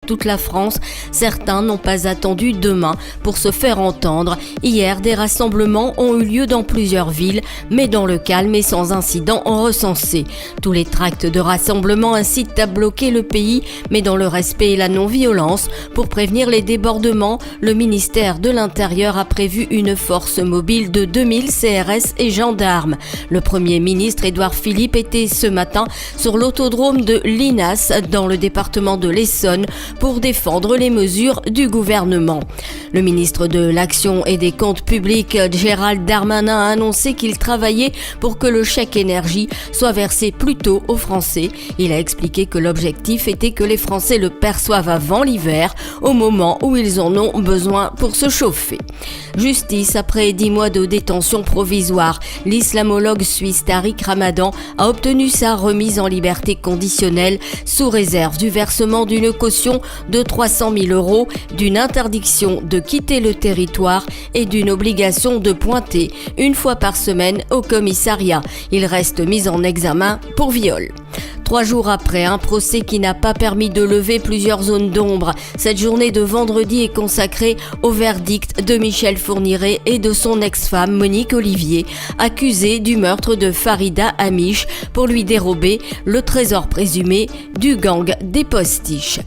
toute la France, certains n'ont pas attendu demain pour se faire entendre. Hier, des rassemblements ont eu lieu dans plusieurs villes, mais dans le calme et sans incident recensés. Tous les tracts de rassemblement incitent à bloquer le pays, mais dans le respect et la non-violence. Pour prévenir les débordements, le ministère de l'Intérieur a prévu une force mobile de 2000 CRS et gendarmes. Le Premier ministre Édouard Philippe était ce matin sur l'autodrome de Linas dans le département de l'Essonne pour défendre les mesures du gouvernement. Le ministre de l'Action et des Comptes publics Gérald Darmanin a annoncé qu'il travaillait pour que le chèque énergie soit versé plus tôt aux Français. Il a expliqué que l'objectif était que les Français le perçoivent avant l'hiver, au moment où ils en ont besoin pour se chauffer. Justice après 10 mois de détention provisoire. L'islamologue suisse Tariq Ramadan a obtenu sa remise en liberté conditionnelle sous réserve du versement d'une caution de 300 000 €, d'une interdiction de quitter le territoire et d'une obligation de pointer une fois par semaine au commissariat. Il reste mis en examen pour viol. 3 jours après un procès qui n'a pas permis de lever plusieurs zones d'ombre, cette journée de vendredi est consacrée au verdict de Michel Fourniret et de son ex-femme Monique Olivier, accusée du meurtre de Farida Amish pour lui dérober le trésor présumé du gang des postiches.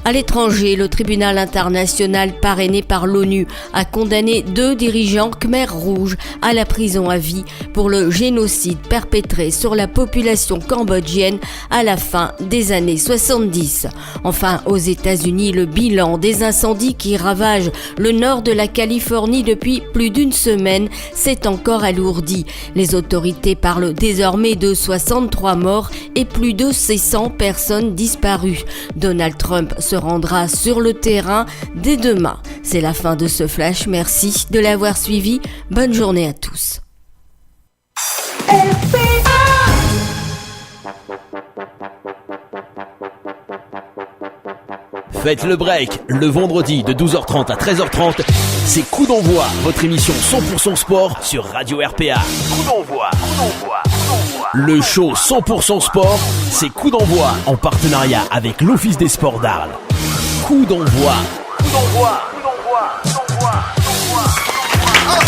À l'étranger, le tribunal international parrainé par l'ONU a condamné 2 dirigeants Khmer rouges à la prison à vie pour le génocide perpétré sur la population cambodgienne à la fin des années 70. Enfin, aux États-Unis, le bilan des incendies qui ravagent le nord de la Californie depuis plus d'une semaine s'est encore alourdi. Les autorités parlent désormais de 63 morts et plus de 600 personnes disparues. Donald Trump se rendra sur le terrain dès demain. C'est la fin de ce flash. Merci de l'avoir suivi. Bonne journée à tous. Faites le break le vendredi de 12h30 à 13h30. C'est Coup d'envoi, votre émission 100% sport sur Radio RPA. Coup d'envoi. Le show 100% sport, c'est Coup d'envoi en partenariat avec l'Office des sports d'Arles. Coup d'envoi.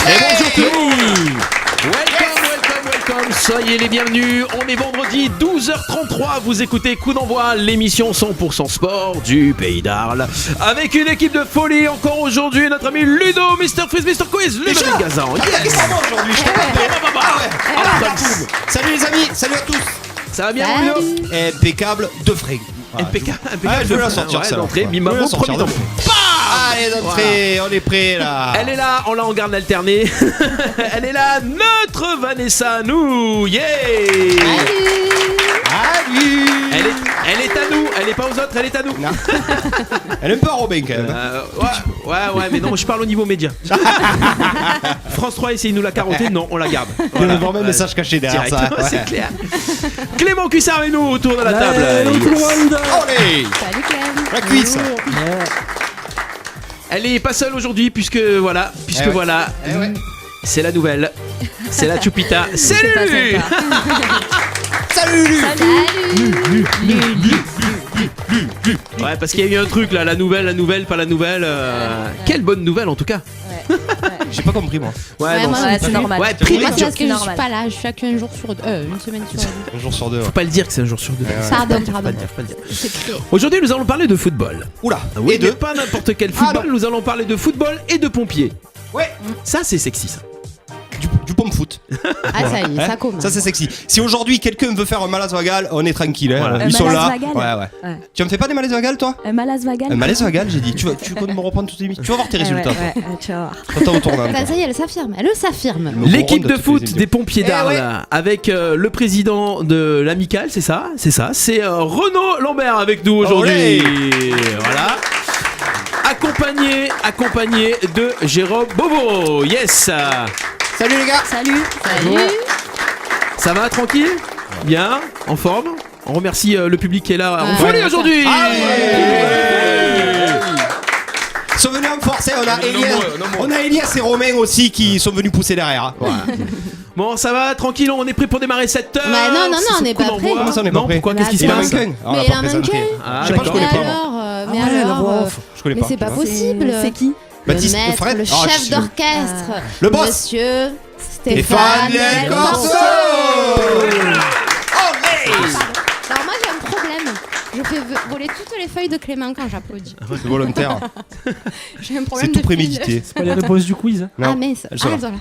Et bonjour tout le monde. Welcome, soyez les bienvenus. On est vendredi 12h33, vous écoutez Coup d'envoi, l'émission 100% sport du Pays d'Arles. Avec une équipe de folie encore aujourd'hui, notre ami Ludo, Mr. Freeze, Mr. Quiz, Ludo Gazan. Yes. Aujourd'hui, salut les amis, salut à tous. Ça va bien Ludo? Impeccable de frais. Impeccable. Je vais la sortir ça. D'entrée, Mimamo, premier d'entrée. Allez d'entrée, on est prêt là. Elle est là, on l'a en garde alternée. Elle est là, notre Vanessa, nous. Yeah. Salut. Elle est à nous, elle est pas aux autres, elle est à nous. Non. Elle est un peu à Robin quand même. Ouais, mais non, je parle au niveau média. France 3 essaye de nous la carotter, non, on la garde. Il y a vraiment un message caché derrière ça. C'est clair. Clément Cuissard avec nous autour de la table. Allez. Salut Clem. La cuisse. Elle est pas seule aujourd'hui puisque voilà, c'est la nouvelle, c'est la Chupita. Salut. Salut. Ouais, parce qu'il y a eu un truc là, la nouvelle, pas la nouvelle. Quelle bonne nouvelle en tout cas. J'ai pas compris moi. Ouais, moi, c'est normal. Ouais, Moi, c'est parce que je suis pas là, je suis qu'un jour sur deux, une semaine sur deux. Un jour sur deux. Faut pas le dire que c'est un jour sur deux. Pardon. Faut pas le dire. Aujourd'hui, nous allons parler de football. Oula. Oui, Et mais de pas n'importe quel football. Nous allons parler de football et de pompiers. Ouais. Ça, c'est sexy ça. Du pomme foot. Ah, ça y est, ça commence. Ça c'est sexy. Si aujourd'hui quelqu'un veut faire un malaise vagal, on est tranquille. Hein. Voilà. Ils sont là. Vagal. Ouais. Tu en fais pas des malaises vagal toi? Un malaise vagal. Un malaise vagal, j'ai dit. Tu peux me reprendre toutes les minutes. Tu vas voir tes résultats. Tu vas voir. Quand au tournant. Ça y est, elle s'affirme. L'équipe de foot des pompiers d'Arles avec le président de l'amicale, c'est ça. C'est Renaud Lambert avec nous aujourd'hui. Voilà. Accompagné de Jérôme Bobo. Yes. Salut les gars. Salut. Ça va, tranquille? Bien, en forme. On remercie le public qui est là en folie aujourd'hui. Ils sont venus en force, on a Elias et Romain aussi qui sont venus pousser derrière. Bon, ça va, tranquille, on est prêt pour démarrer cette heure. Bah non, on n'est pas prêt. Comment ça, on est pas prêt? Pourquoi? Qu'est-ce qui se Il en passe? manque un. Mais il en manque un. Ah, Je sais pas, je connais pas moi. Alors, Mais la alors, voix off. Je connais mais pas. c'est pas tu vois. possible. C'est qui? Baptiste le maître, Fred. le Ah, chef d'orchestre, Le boss. Monsieur Stéphane Stéphane Del Del Corso. Corso. Olé. Alors moi j'ai un problème. Je fais voler toutes les feuilles de Clément quand j'applaudis. C'est volontaire. J'ai un problème C'est tout de prémédité. C'est pas les réponses du quiz. Non. Ah mais ça. Elles sont là. voilà.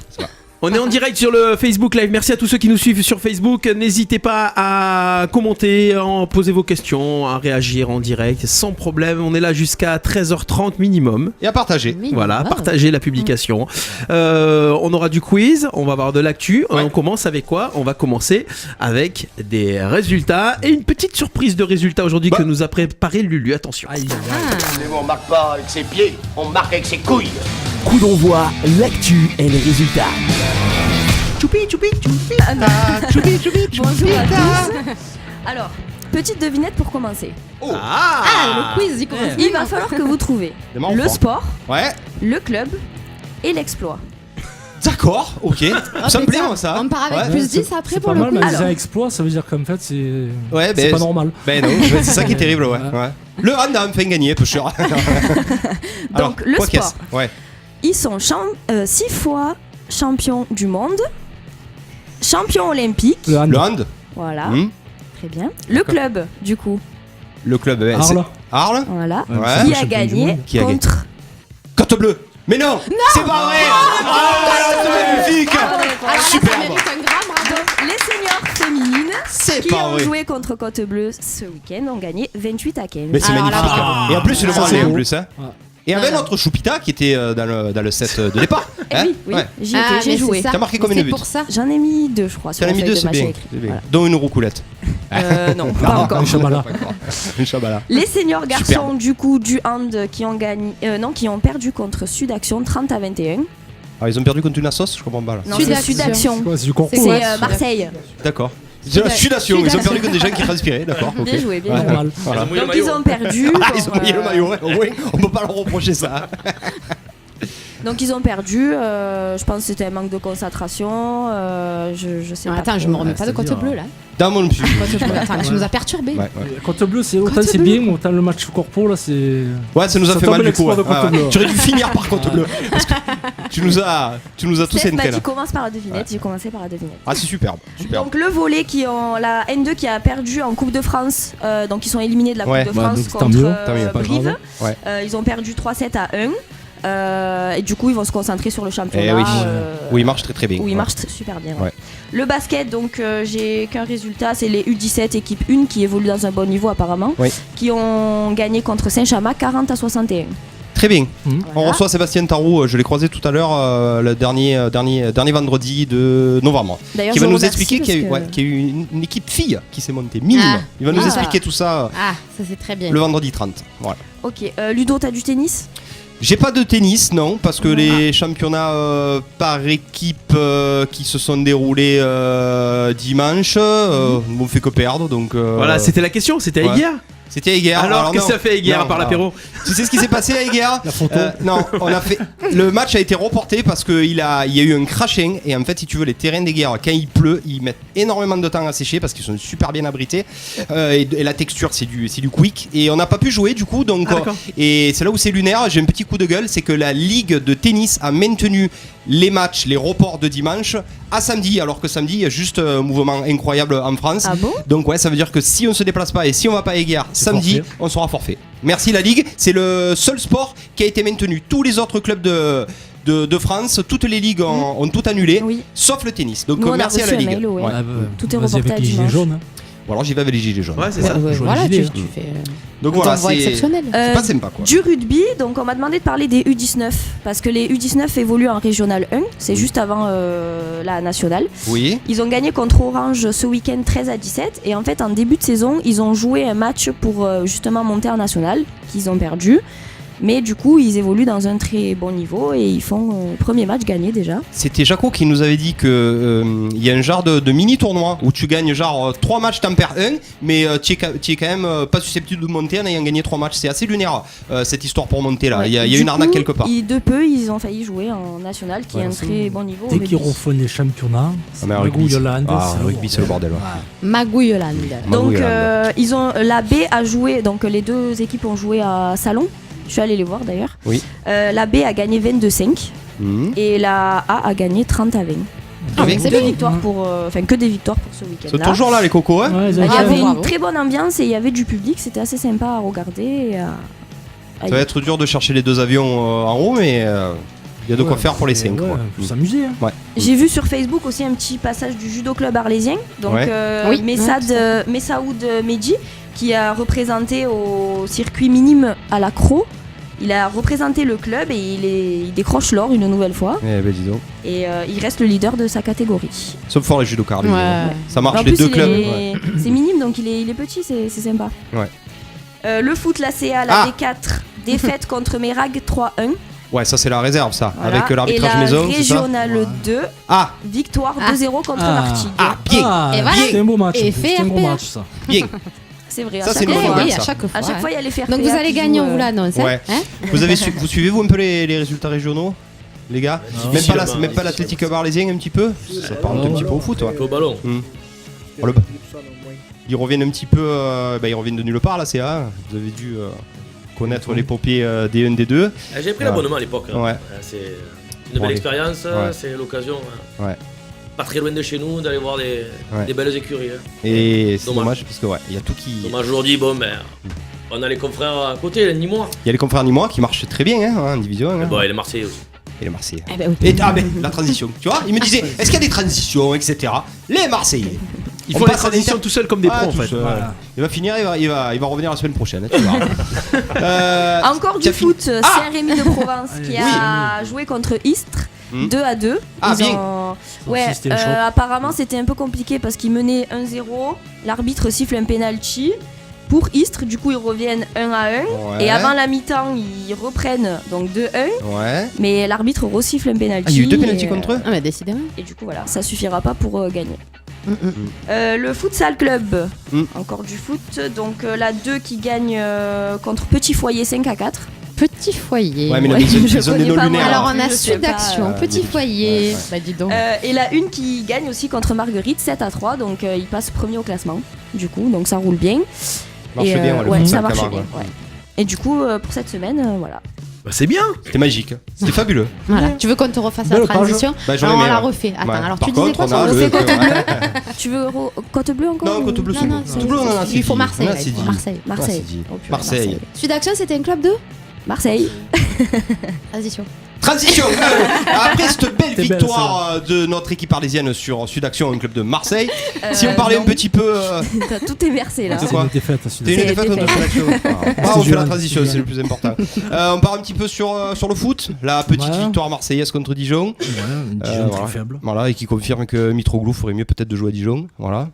On est en direct sur le Facebook Live. Merci à tous ceux qui nous suivent sur Facebook. N'hésitez pas à commenter, à poser vos questions, à réagir en direct sans problème. On est là jusqu'à 13h30 minimum. Et à partager. Voilà, partagez la publication. On aura du quiz, on va avoir de l'actu. Ouais. On commence avec quoi? On va commencer avec des résultats et une petite surprise de résultats aujourd'hui que nous a préparé Lulu. Attention. Aïe, Mais on marque pas avec ses pieds, on marque avec ses couilles. Coup d'envoi, l'actu et les résultats. Choupi, choupi, choupi. Bonjour à tous. Alors, petite devinette pour commencer. Ah le quiz il commence. Il va falloir que vous trouviez Dément le fort. sport, Ouais. le club et l'exploit. D'accord, ok. Ça me plaît, moi, ça. On part avec Ouais. plus 10 après C'est pour pas le mal, quiz. mais Alors. un exploit, ça veut dire qu'en fait, c'est Ouais, c'est pas normal. Ben non, c'est ça qui est terrible, ouais. Ouais. Ouais. Le hand a enfin gagné, peu sûr. Donc, le quoi sport. qu'est-ce Ouais. Ils sont 6 fois champions du monde, champions olympiques. Le hand. Le hand. Voilà, Hmm. très bien. Le club, du coup, Le club. Arles. Arles. voilà. Ouais. Qui a Champion du gagné monde. Qui a gagné contre. Côte bleue. Mais non, c'est pas vrai. C'est magnifique. Alors Superbe. ça mérite un grand bravo. Les seniors féminines C'est qui pas ont vrai. joué contre Côte Bleue ce week-end ont gagné 28 à 15. Mais c'est Alors là, magnifique. Et en plus, le Ça, branlé c'est en beau. plus. Hein. Ouais. Et avec notre Choupita qui était dans le set de départ. Eh Hein. oui, Ouais. j'y étais, Ah, j'ai mais joué. c'est ça. T'as marqué Mais combien de c'est buts pour ça. J'en ai mis 2, je crois, sur T'en as la mis feuille deux, de c'est match bien. écrit. C'est bien. Voilà. Dont une roucoulette. Non, pas encore. Un Chabala. Une chabala. Les seniors garçons Superbe. du coup du hand qui ont gagné, qui ont perdu contre Sud-Action 30 à 21. Ah, ils ont perdu contre une assos, je comprends pas là. Non, Sud-Action. c'est Sud-Action. C'est quoi, c'est du concours. C'est Ouais, Marseille. D'accord. C'est la sudation, ils ont perdu contre des gens qui transpiraient, d'accord. ok. Bien joué, bien Ouais, joué. Normal. Voilà. Donc ils ont perdu. Ah, ils ont pour, mouillé le maillot, ouais, au moins, on peut pas leur reprocher ça. Donc ils ont perdu. Je pense que c'était un manque de concentration. Je sais Non, pas. attends, je me remets pas de c'est-à-dire, Côte Bleue là. Dans mon plus. Côte Bleue. Attends, tu nous as perturbés. Ouais, Côte Bleue, c'est autant Côte c'est Bleue. bien, autant le match corpo là, c'est. ouais, ça nous a Ça fait tombe mal du coup. l'exploit de ouais. Côte Bleue. Tu aurais dû finir par Côte Bleue. Parce que tu nous as tous Steph m'a entrés là. dit commence par la devinette. J'ai commencé par la devinette. Ah, c'est superbe. Superbe. Donc le volley la N2 qui a perdu en Coupe de France, donc ils sont éliminés de la Ouais. Coupe de Bah, France donc, tant contre mieux, tant mieux, pas Brive. grave. Ouais. Ils ont perdu 3-7 à 1. Et du coup ils vont se concentrer sur le championnat. Eh oui. où Oui, il marche très très bien. il Ouais. marche super bien. ouais. Ouais. Le basket, donc j'ai qu'un résultat, c'est les U17 équipe 1 qui évoluent dans un bon niveau apparemment, Oui. qui ont gagné contre Saint-Chamas 40 à 61. Très bien. Mhm. On reçoit Sébastien Tarou, je l'ai croisé tout à l'heure, le dernier vendredi de novembre. D'ailleurs, Qui je va le nous remercie expliquer qu'il y a eu, parce ouais, que- qu'il y a eu une équipe fille qui s'est montée, minime. Ah. Il va nous Ah. expliquer tout ça Ah, ça c'est très bien. le vendredi 30. Voilà. Ok, Ludo, t'as du tennis? J'ai pas de tennis, non, parce que les championnats par équipe qui se sont déroulés dimanche m'ont fait que perdre. Donc, Voilà, c'était la question, c'était ouais. hier. C'était à Eguer. Alors, qu'est-ce non. que ça fait hier Non, à part alors, l'apéro? Tu sais ce qui s'est passé à Eguer? La photo. Non, le match a été reporté parce qu'il y a eu un crashing et en fait, si tu veux, les terrains d'Eguer, quand il pleut, ils mettent énormément de temps à sécher parce qu'ils sont super bien abrités et la texture, c'est du quick et on n'a pas pu jouer du coup. Donc, Ah, d'accord. et c'est là où c'est lunaire. J'ai un petit coup de gueule, c'est que la ligue de tennis a maintenu les matchs, les reports de dimanche à samedi, alors que samedi, il y a juste un mouvement incroyable en France. Ah bon? Donc ouais, ça veut dire que si on se déplace pas et si on va pas à Eguer samedi, forfait. on sera forfait. Merci la Ligue, c'est le seul sport qui a été maintenu. Tous les autres clubs de France, toutes les ligues ont tout annulé, Oui. sauf le tennis. Donc Nous, on a merci à reçu la un Ligue. mail, ouais. Ouais. Ah, bah, Tout est vas-y reporté avec à les gilets dimanche. jaunes. hein. Ou alors j'y vais avec les gilets jaunes. Ouais, c'est ça. Joli Voilà, idée, tu hein. fais. Donc Un voilà, envoi c'est exceptionnel. pas sympa quoi. Du rugby, donc on m'a demandé de parler des U19 parce que les U19 évoluent en régional 1, c'est juste avant la nationale. Oui. Ils ont gagné contre Orange ce week-end 13 à 17 et en fait en début de saison ils ont joué un match pour justement monter en national qu'ils ont perdu. Mais du coup, ils évoluent dans un très bon niveau et ils font premier match gagné déjà. C'était Jaco qui nous avait dit que il y a un genre de mini tournoi où tu gagnes genre 3 matchs, t'en perds 1, mais tu es quand même pas susceptible de monter en ayant gagné 3 matchs. C'est assez lunaire cette histoire pour monter là. Ouais. Il y a Du une arnaque coup, quelque part. Ils ont failli jouer en national, qui est un très bon niveau. Dès au qu'ils rugby. refont les championnats, Ah, mais rugby, Yolande, rugby c'est le bordel. Ouais. Magouilleland. Donc Magouilleland. ils ont la B a joué, donc les deux équipes ont joué à Salon. Je suis allée les voir d'ailleurs. Oui. La B a gagné 22-5 et la A a gagné 30-20. Avec C'est deux victoires pour, que des victoires pour ce C'est week-end-là. toujours là les cocos, hein. Ouais, Il y Bravo. avait Bravo. une très bonne ambiance et il y avait du public, c'était assez sympa à regarder. Ça va être dur de chercher les 2 avions en haut, mais il y a de quoi faire pour les 5. Ouais, faut s'amuser. Hein. J'ai vu sur Facebook aussi un petit passage du judo club arlésien, donc Ouais. Oui. Messaoud Medji, qui a représenté au circuit minime à la Cro. Il a représenté le club et il décroche l'or une nouvelle fois. Eh ben dis donc. Et il reste le leader de sa catégorie. Sauf fort les judokas. Ouais. Ça marche En les plus, deux il clubs. est- c'est minime, donc il est petit, c'est sympa. Ouais. Le foot, la CA, la Ah. D4, défaite contre Merag 3-1. Ouais, ça c'est la réserve ça, Voilà. avec l'arbitrage et la maison, c'est ça. régionale 2, Ah, victoire Ah. 2-0 contre Ah. Martigues. ah, bien, Ah, Et voilà. c'était un beau match. Et C'était un gros FRPA. match ça. bien. C'est vrai, Ça, à c'est chaque une fois, bonne oui, nouvelle, à ça. chaque fois. à chaque fois, il y a les FRPA. Donc vous allez qui gagner, jouent, on vous l'annonce. Ouais. Vous suivez-vous un peu les résultats régionaux, les gars? Même pas l'Athletic Arlésien un petit peu? Ça parle un petit peu au foot, ouais. Au ballon. Oh, ils reviennent un petit peu, ils reviennent de nulle part là, CA. Vous avez dû connaître l'épopée D1, D2. J'ai pris l'abonnement à l'époque. hein. Ouais. C'est une Bon, belle allez. expérience, Ouais. c'est l'occasion, Ouais. pas très loin de chez nous, d'aller voir des belles écuries. hein. Et c'est Dommage. dommage parce que il y a tout qui. Dommage aujourd'hui, on a les confrères à côté, ni moi. Il y a les confrères Nîmois qui marchent très bien en division. Hein. Bon, et les Marseillais aussi. Et les Marseillais. Eh ben, oui. Et la transition, tu vois, il me disait, est-ce qu'il y a des transitions, etc. Les Marseillais. Ils On font les passe à transitions l'Inter- tout seuls comme des Ah, pros en tout fait. seul. Voilà. Il va finir, il va revenir la semaine prochaine, tu vois. Encore tu du as fini- foot, Saint-Rémy de Provence qui Oui. a joué contre Istres. 2-2. Ah, Ils bien. ont- Ça Ouais, aussi, c'était chaud. apparemment c'était un peu compliqué parce qu'ils menaient 1-0. L'arbitre siffle un penalty pour Istres. Du coup, ils reviennent 1-1. Ouais. Et avant la mi-temps, ils reprennent donc 2-1. Ouais. Mais l'arbitre resiffle un penalty. Ah, il y a eu 2 pénaltys et, contre eux. Ah, mais décidément. Et du coup, voilà, ça suffira pas pour gagner. Mm, mm. Le futsal club, Mm. encore du foot. Donc la 2 qui gagne contre Petit Foyer 5-4. Petit foyer. Ouais, mais la Ouais. maison, je maison des connais pas, non-lunaires. moi. Alors on a Je sais Sud pas, Action, Petit des- Foyer. ouais. Bah dis donc. Et la 1 qui gagne aussi contre Marguerite 7-3. Donc il passe premier au classement. Du coup, donc ça roule bien. Marche Et, bien, ouais, le ouais, futsal ça marche Camargue, bien. Ouais. Et du coup, pour cette semaine, voilà. Bah, c'est bien. C'était magique. C'était fabuleux. Voilà. Tu veux qu'on te refasse la Belle page. transition Bah, j'en ai Alors on mis, la ouais. refait. Attends, Ouais. alors Par tu disais contre, quoi on sur a le le- fait côte bleue Tu veux côte bleue encore Non, côte bleue, Non, c'est non, bon. c'est- Côte bleue, on en a il faut dit. Marseille. On a là, il dit. faut Marseille. Marseille. c'est dit. Oh, purée, Marseille. Sud Action, c'était un club de Marseille. Transition. Transition. Après cette belle C'est belle, victoire de notre équipe arlésienne sur Sud Action, un club de Marseille. Si on Euh, parlait non. un petit peu. T'as tout inversé là. C'est C'est quoi une défaite à Sud. T'es une C'est défaite contre défaite. Sud Action. Ah, on fait la Juan, transition, c'est c'est le plus important. On part un petit peu sur le foot. La petite Ouais. victoire marseillaise contre Dijon. Ouais, une Dijon Voilà. très faible. Voilà, et qui confirme que Mitroglou ferait mieux peut-être de jouer à Dijon. Voilà.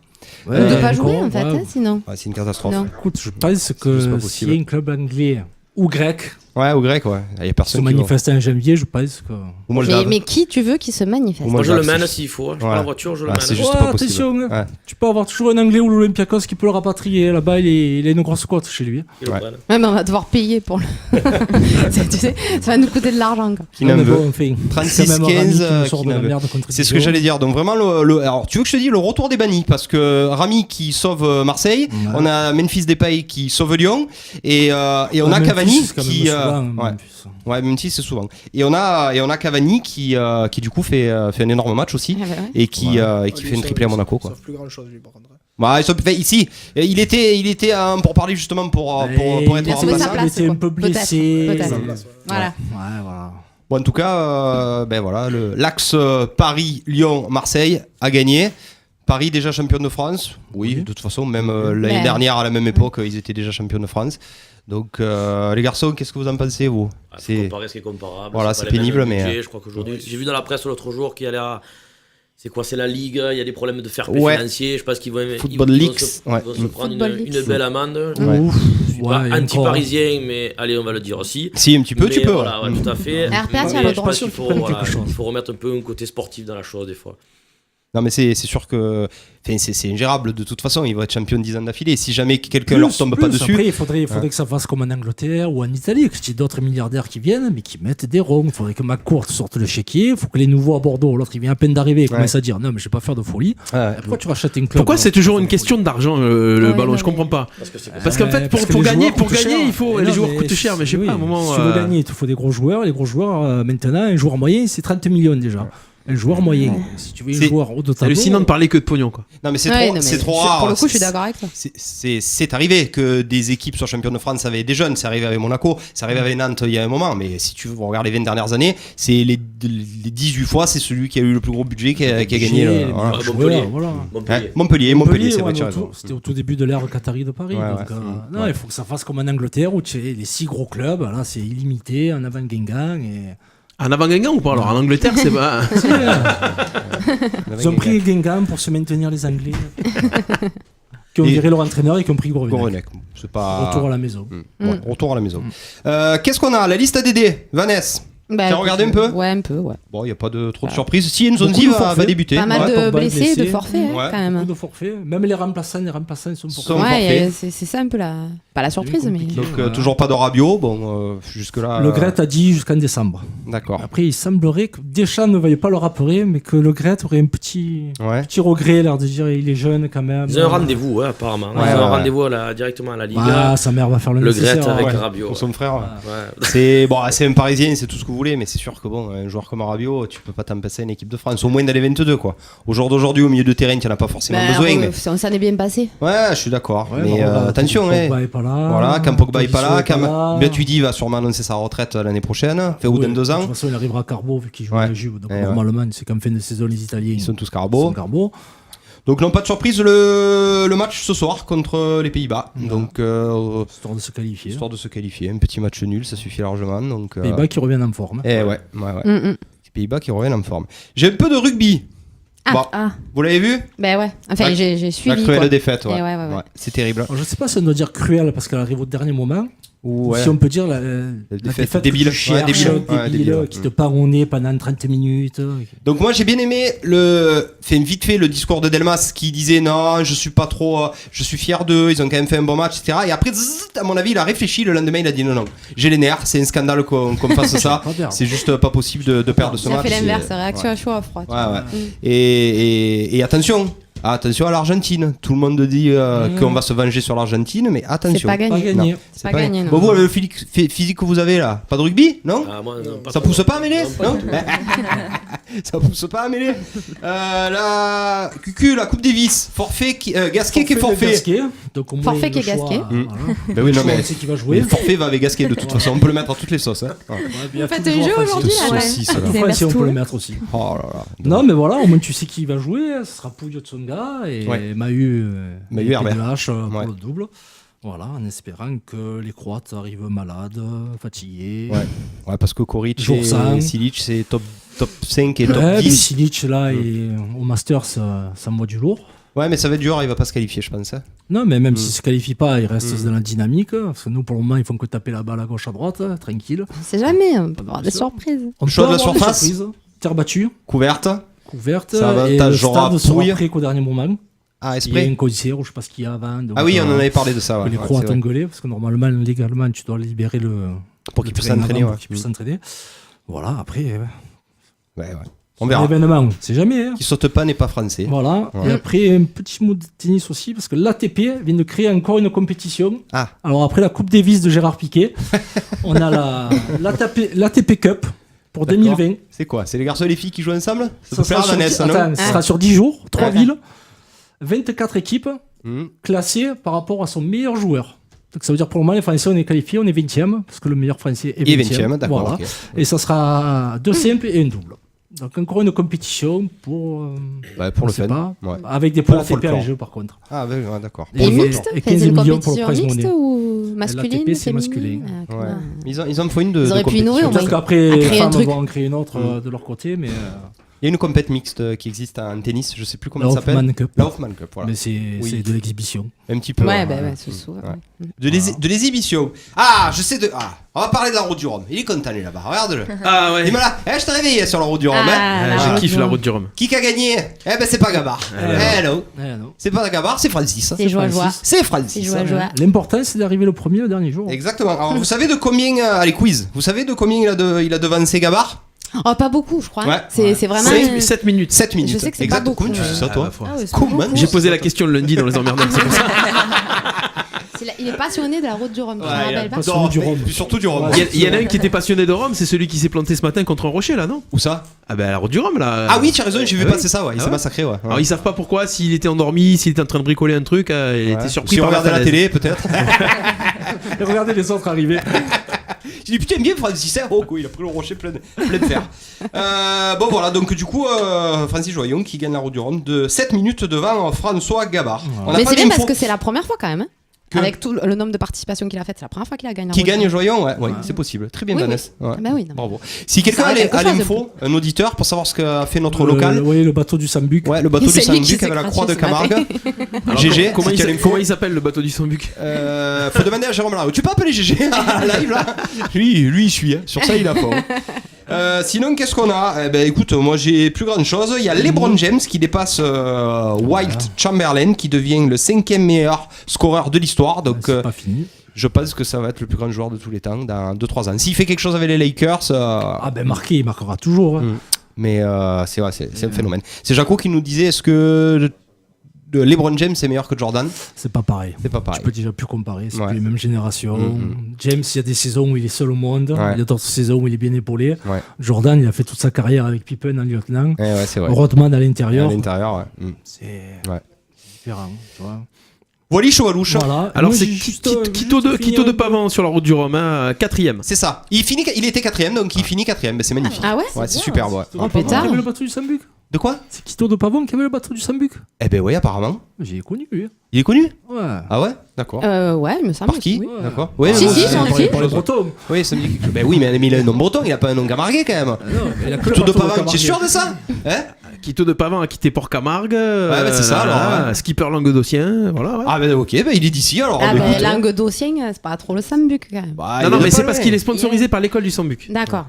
Ouais, De pas encore, jouer en fait, ouais. hein, sinon. Ouais, c'est une catastrophe. Non. Écoute, je pense C'est que pas s'il possible. y a un club anglais ou grec Ouais, au grec, ouais. Il y a se personne qui va. manifester en janvier, je pense que. Ou Moldave. Mais qui tu veux qui se manifeste Ou Moi je Moldave, le mène c'est- s'il faut. Je prends Voilà. la voiture, je le Ah, mène. c'est juste Ouais, pas possible. attention, Ouais. tu peux avoir toujours un anglais ou l'Olympiakos qui peut le rapatrier. Là-bas, il a une grosse cote chez lui. Ils le Ouais. prennent. Ouais, mais on va devoir payer pour le. Tu sais, ça va nous coûter de l'argent. Quoi. Qui n'en mais veut. bon, enfin, 36-15, c'est quand même Rami qui nous sort qui de la n'en veut. merde contre C'est ce Dijon. que j'allais dire. Donc vraiment, alors tu veux que je te dise le retour des bannis parce que Rami qui sauve Marseille, Ouais. on a Memphis Depay qui sauve Lyon et on a Memphis, Cavani c'est quand même qui souvent, ouais. Memphis. Ouais, Memphis c'est souvent. Et on a Cavani qui du coup fait un énorme match aussi Ah, bah ouais. et qui fait une triplée à Monaco quoi. Sauf plus grand chose lui par contre. Bah, ici, il était pour parler justement pour être Il a sauvé sa remplaçant. place. Il était un quoi. peu blessé. Peut-être. Sa place, ouais. Voilà. Ouais, voilà. Bon, en tout cas, ben voilà, l'axe Paris-Lyon-Marseille a gagné. Paris déjà champion de France. Oui, de toute façon, même l'année Ouais. dernière à la même époque, ils étaient déjà champions de France. Donc, les garçons, qu'est-ce que vous en pensez, vous? Faut comparer ce qui est comparable. Voilà, pas c'est les mêmes pénible, mais- budgets. Je crois qu'aujourd'hui, j'ai vu dans la presse l'autre jour qu'il y a c'est quoi, c'est la Ligue, il y a des problèmes de fair play Ouais. financier. Je pense qu'ils vont, Football ils vont Leaks, se, ouais. ils vont se prendre Football une Leaks. belle amende. Ouais. Ouf, suis Ouais, pas et encore. anti-parisien, mais allez, on va le dire aussi. Si, un petit peu, Mais tu peux. Voilà, ouais, tout à fait. RPA, Mais tu as le je droit. pense qu'il Qu'ils faut, prennent voilà, quelque chose. il faut remettre un peu un côté sportif dans la chose des fois. Non, mais c'est sûr que c'est ingérable de toute façon. Ils vont être champions 10 ans d'affilée. Si jamais quelqu'un leur tombe pas dessus. Après, il faudrait que ça fasse comme en Angleterre ou en Italie, que tu aies d'autres milliardaires qui viennent, mais qui mettent des ronds. Il faudrait que McCourt sorte le chéquier. Il faut que les nouveaux à Bordeaux, l'autre il vient à peine d'arriver, commence à dire non, mais je vais pas faire de folie. Ouais. Pourquoi tu rachètes un club Pourquoi c'est toujours une alors, question d'argent le Ouais, ballon non, Je comprends pas. Parce que Parce qu'en fait, parce que pour les gagner, joueurs coûtent cher. il faut Mais les non, joueurs mais coûtent cher, mais je sais oui, pas à un moment. Si tu veux gagner, il te faut des gros joueurs. Les gros joueurs, maintenant, un joueur moyen, c'est 30 millions déjà. Un joueur moyen. Si tu veux un C'est joueur haut de C'est tableau. hallucinant de parler que de pognon, quoi. Non, mais c'est Ouais, trop, non, c'est mais trop rare. Pour le coup, je suis d'accord avec toi. C'est arrivé que des équipes soient championnes de France avec des jeunes. C'est arrivé avec Monaco, c'est arrivé avec Nantes il y a un moment. Mais si tu regardes les 20 dernières années, c'est les 18 fois, c'est celui qui a eu le plus gros budget qui a gagné. Les Voilà. meilleurs Montpellier. joueurs, voilà. Montpellier. Montpellier, c'est vrai, ouais, tu as mais raison. c'était au tout début de l'ère Qatari de Paris. Ouais, donc, ouais. non, il faut que ça fasse comme en Angleterre où tu as les 6 gros clubs. Là, c'est illimité, en avant Guingamp. Et... En avant Guingamp ou pas alors en Angleterre, c'est pas. Ils ont pris Guingamp pour se maintenir les Anglais. Qui ont Et- viré leur entraîneur et qui ont pris Gourvenec. Gourvenec, c'est pas. Retour à la maison. Ouais, retour à la maison. Qu'est-ce qu'on a? La liste ADD, Vanessa. Bah, T'as regardé un peu? Ouais, un peu, ouais. Bon, il n'y a pas de trop de surprises. Si Nzonzi Beaucoup de va forfaits. débuter. Pas mal Ouais. de Pogba blessés, blessé. de forfaits, hein, Ouais. quand même. Beaucoup de forfaits. Même les remplaçants sont pour Sont ça. forfaits. Ouais, c'est ça un peu la. Pas la surprise, mais. compliqué. Donc, Voilà. toujours pas de Rabiot. Bon, jusque-là. Le Gret a dit jusqu'en décembre. D'accord. Après, il semblerait que Deschamps ne veuille pas le rappeler, mais que le Gret aurait un petit regret, l'air de dire il est jeune quand même. Ils ont un rendez-vous, apparemment. Ouais, Ils ont ouais. un rendez-vous directement à la Liga. Ah, sa mère va faire le Le Gret nécessaire. avec Ouais. Rabiot. Pour son frère. Ouais. C'est un Parisien, c'est tout ce que vous voulez, mais c'est sûr que bon, un joueur comme Rabiot, tu peux pas t'en passer à une équipe de France, au moins dans les 22 quoi. Au jour d'aujourd'hui, au milieu de terrain, tu n'en as pas forcément Bah, besoin. Mais... on s'en est bien passé. Ouais, je suis d'accord. Ouais, mais bah, regarde, attention, Pogba est pas là. voilà, quand Pogba est pas là, Tolisso est pas là. Matuidi va sûrement annoncer sa retraite l'année prochaine, fait ou Oui, dans 2 De ans. toute façon, il arrivera à Carbo vu qu'il joue Ouais. à la Juve. Donc Ouais, normalement, c'est qu'en fin de saison, les Italiens Ils sont tous sont Carbo. Carbo. Donc non, pas de surprise, le match ce soir contre les Pays-Bas. Ouais. Donc Histoire de se qualifier. histoire de se qualifier, un petit match nul, ça suffit largement. Donc Pays-Bas qui reviennent en forme. ouais. Les Pays-Bas qui reviennent en forme. J'ai un peu de rugby. Ah, Bon, ah. vous l'avez vu? Ben ouais. Enfin, La- j'ai La suivi. cruelle quoi. défaite, ouais. Et ouais. C'est terrible. Alors, je sais pas si on doit dire cruel parce qu'elle arrive au dernier moment. Ou Ouais. si on peut dire la défaite défaite débile. que tu cherches, Ouais, débile. Ouais, débile, ouais. qui te part au nez pendant 30 minutes. Donc moi j'ai bien aimé vite fait le discours de Delmas qui disait non je suis pas trop, je suis fier d'eux, ils ont quand même fait un bon match, etc. Et après zzz, à mon avis il a réfléchi, le lendemain il a dit non j'ai les nerfs, c'est un scandale qu'on fasse ça, Pas perdre. c'est juste pas possible de perdre ce Ça match. fait l'inverse, C'est- réaction à chaud à froid. tu Ouais, vois. ouais. Et attention à l'Argentine, tout le monde dit qu'on va se venger sur l'Argentine, mais C'est attention. pas Pas gagné. gagné. C'est pas gagné, non. Bon, vous, le physique que vous avez là, pas de rugby, non? Ah, moi, non, pas Ça trop. pousse pas à mêler, Non, pas non? du tout. Ça pousse pas à mêler. La Coupe Davis, forfait Gasquet qui est forfait. Gasquet, donc au moins, Forfait le qui est choix, Gasquet. voilà. Ben oui, non, mais on sait qui va le jouer. forfait va avec Gasquet de toute façon, on peut le mettre à toutes les sauces. Hein. Ouais, il y a Vous faites tous les un jeu joueurs aujourd'hui français. là, ouais. Saucisse, là. Vous Français, inversez on peut tout. le mettre aussi. Oh là là. Non, mais voilà, au moins tu sais qui va jouer. Ce sera Pouillot Tsonga et Ouais. Mahu Herbert. pour Ouais. le double. Voilà, en espérant que les Croates arrivent malades, fatigués. Ouais, parce que Koric Jour et sans. Silic c'est top 5 et top Ouais, mais 10. Silic là et au Masters, ça moi du lourd. Ouais, mais ça va être dur, il va pas se qualifier, je pense. Hein. Non, mais même s'il se qualifie pas, il reste dans la dynamique. Parce que nous, pour le moment, ils font que taper la balle à gauche, à droite, tranquille. On sait jamais, on peut avoir des sûr. surprises. On Choix peut de la avoir des surface. surprises. Terre battue, Couverte. couverte, Ça et avantage le genre stade sera Pouille. prêt qu'au dernier moment. Ah, Il y a Esprit. un concert ou je sais pas ce qu'il y a avant. donc, Ah oui, on en avait parlé de ça. que Ouais. les Ouais, Croates c'est vrai. ont gueulé, parce que normalement, légalement, tu dois libérer Pour qu'il le puisse terrain s'entraîner. avant Ouais. pour qu'il puisse s'entraîner. Voilà, après, Ouais. On c'est un verra. événement, c'est jamais. Hein. Qui saute pas n'est pas français. Voilà, Ouais. et après, un petit mot de tennis aussi, parce que l'ATP vient de créer encore une compétition. Ah. Alors, après la Coupe Davis de Gérard Piquet, on a l'ATP Cup pour D'accord. 2020. C'est quoi? C'est les garçons et les filles qui jouent ensemble? Ça Ça peut plaire à sera, Vanessa, sur, non? attends, ça sera sur 10 jours, 3 Ouais. villes, 24 équipes Mhm. classées par rapport à son meilleur joueur. Donc ça veut dire pour le moment, les Français, on est qualifiés, on est 20e, parce que le meilleur Français est 20e. Et 20e, d'accord. Voilà. Ok. Et ça sera 2 simples et un double. Donc encore une compétition pour, Ouais, pour on le sait fun. pas, Ouais. avec des points Pour le ATP en folklore. jeu par contre. Ah, ouais, d'accord. Et Et mixte et Enfin, 15 c'est une millions pour le compétition prize mixte money. ou masculine l'ATP, c'est féminine masculin. Ah, Ouais. comment- Ils en font une de Ils auraient pu compétition. innover, au moins. Peut-être qu'après, à les créer un femmes truc. vont en créer une autre de leur côté, mais Il y a une compète mixte qui existe en tennis, je sais plus comment La ça s'appelle. Hoffman Cup. La Hoffman Cup, voilà. Mais c'est de l'exhibition. Un petit peu. Ouais, c'est souvent. Ouais. De l'exhibition. Ah, je sais on va parler de la route du Rhum. Il est content, lui, là-bas. Regarde-le. Ah ouais. Il me l'a. Je t'ai réveillé sur la route du Rhum. Je kiffe la route du Rhum. Qui a gagné? C'est pas Gabard. Non. C'est pas Gabard, c'est Francis. C'est joie. C'est Francis. C'est joie. L'important, c'est d'arriver le premier le dernier jour. Exactement. Alors, vous savez de combien. Allez, quiz. Vous savez de combien il a devancé Gabard? Oh, pas beaucoup, je crois. Ouais. C'est vraiment. 7 minutes. 7 minutes. Je sais que c'est exact. pas beaucoup. Comment tu sais ça, toi? Comment J'ai posé la question le lundi dans les emmerdeurs, c'est pour ça. Il est passionné de la route du Rhum, je me rappelle pas. Non, du Rhum. Surtout du Rhum. Il y en a un qui était passionné de Rome, c'est celui qui s'est planté ce matin contre un rocher là, non? Où ça? Ah bah la route du Rhum là. Ah oui, tu as raison, j'ai vu passer ça, ouais. Il Ah s'est ouais. massacré, ouais. Alors ils savent pas pourquoi, s'il était endormi, s'il était en train de bricoler un truc, il était surpris Si on par regardait la falaise. télé, peut-être. Et regardez les autres arriver. J'ai dit putain bien Francis, oh quoi, il a pris le rocher plein de fer. Bon voilà, donc du coup Francis Joyon qui gagne la route du Rhum de 7 minutes devant François Gabard. On a Mais pas c'est bien d'infos. parce que c'est la première fois quand même. Que- Avec tout le nombre de participations qu'il a faites, c'est la première fois qu'il a gagné la Qui route du gagne Rhum. Joyon, ouais, c'est possible. Très bien, Oui, Vanessa. Ouais. Bah oui, non. Bravo. Si quelqu'un Ça a a quelque chose de l'info, un auditeur, pour savoir ce qu'a fait notre local. Oui, le bateau du Sambuc. Ouais, le bateau du C'est lui qui Saint-Luc s'est avec la craché croix de ce matin. Camargue. Alors, GG, comment, si tu as l'info. comment il s'appelle le bateau du Sambuc? Faut demander à Jérôme Larue. Tu peux appeler GG en live là? Lui il suit. Hein. Sur ça, il a pas. Sinon, qu'est-ce qu'on a? Écoute, moi j'ai plus grande chose. Il y a LeBron James qui dépasse Wilt Chamberlain, qui devient le 5e meilleur scoreur de l'histoire. Donc, C'est pas fini. je pense que ça va être le plus grand joueur de tous les temps dans 2-3 ans. S'il fait quelque chose avec les Lakers. Ah ben marqué, il marquera toujours. Hein. Mais c'est un phénomène. C'est Jaco qui nous disait est-ce que LeBron James est meilleur que Jordan? C'est pas pareil. C'est pas pareil. Tu peux déjà plus comparer, c'est Ouais. plus les mêmes générations. James, il y a des saisons où il est seul au monde, Ouais. il y a d'autres saisons où il est bien épaulé. Ouais. Jordan, il a fait toute sa carrière avec Pippen en lieutenant, Ouais, c'est vrai. Rodman à l'intérieur. À l'intérieur, ouais. C'est Ouais. différent. Tu vois. Voilà, Chevalouche. Voilà. Alors Moi, c'est j'ai juste, Quito de finir- Pavan sur la route du Rhum, 4ème. C'est ça. Il était 4ème, donc il finit 4ème. C'est magnifique. Ah ouais, Ouais, c'est superbe. Ouais. Oh, pétard. Qui avait le bateau du Sambuc? De quoi? C'est Quito de Pavon qui avait le bateau du Sambuc. Eh ben oui, apparemment. J'ai connu lui. Il est connu? Ouais. Ah ouais? D'accord. Ouais, il me semble. Par qui? Oui. D'accord. Ouais, Si, moi, si, c'est- son fils. Par les Bretons. Oui, ça me dit quelque chose. Ben oui, mais il a un nom breton, il a pas un nom gamargué quand même. Non, il a que le Tout de bateau Pavant, tu es Camargue. sûr de ça? Hein? Quito de Pavan a quitté Port-Camargue. bah, c'est ça, alors, ouais. Skipper languedocien, voilà. Ouais. Ah ben ok, ben il est d'ici alors. Ah, ben, ben, écoute, Languedocien, c'est pas trop le Sambuc quand même. bah, non, il non, est mais pas c'est loin. parce qu'il est sponsorisé par l'école du Sambuc. D'accord.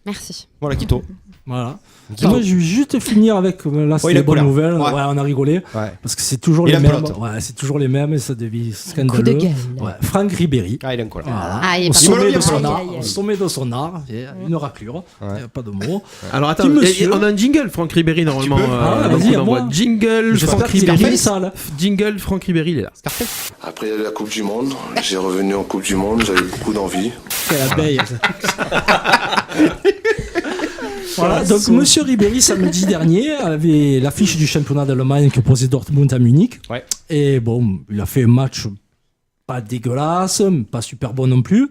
Merci. Voilà, Quito. Voilà. Quito. Moi, je vais juste finir avec là, c'est Ouais, il les a bonnes couleur. nouvelles. Ouais. Ouais, on a rigolé. Ouais. Parce que c'est toujours Il les a un mêmes. pelote. Ouais, c'est toujours les mêmes et ça devient Coup de scandaleux. gueule. Ouais. Franck Ribéry. Ah, il a un colère. Voilà. Ah, il est Au pas Il me l'a sommet bien de son parlé. art, Aïe, aïe, aïe. au sommet de son art, il y a une raclure, il n'y a pas de mots. Alors attends, Petit monsieur. on a un jingle Franck Ribéry normalement. peux Ah, donc vas-y, on à envoie moi. jingle J'espère Franck qu'il a Ribéry. fait ça là. Jingle Franck Ribéry, il est là. Après la Coupe du Monde, j'ai revenu en Coupe du Monde, j'avais beaucoup d'envie. Quelle abeille. Voilà, donc Monsieur Ribéry, samedi dernier, avait l'affiche du championnat d'Allemagne que posait Dortmund à Munich. Ouais. Et bon, il a fait un match pas dégueulasse, pas super bon non plus.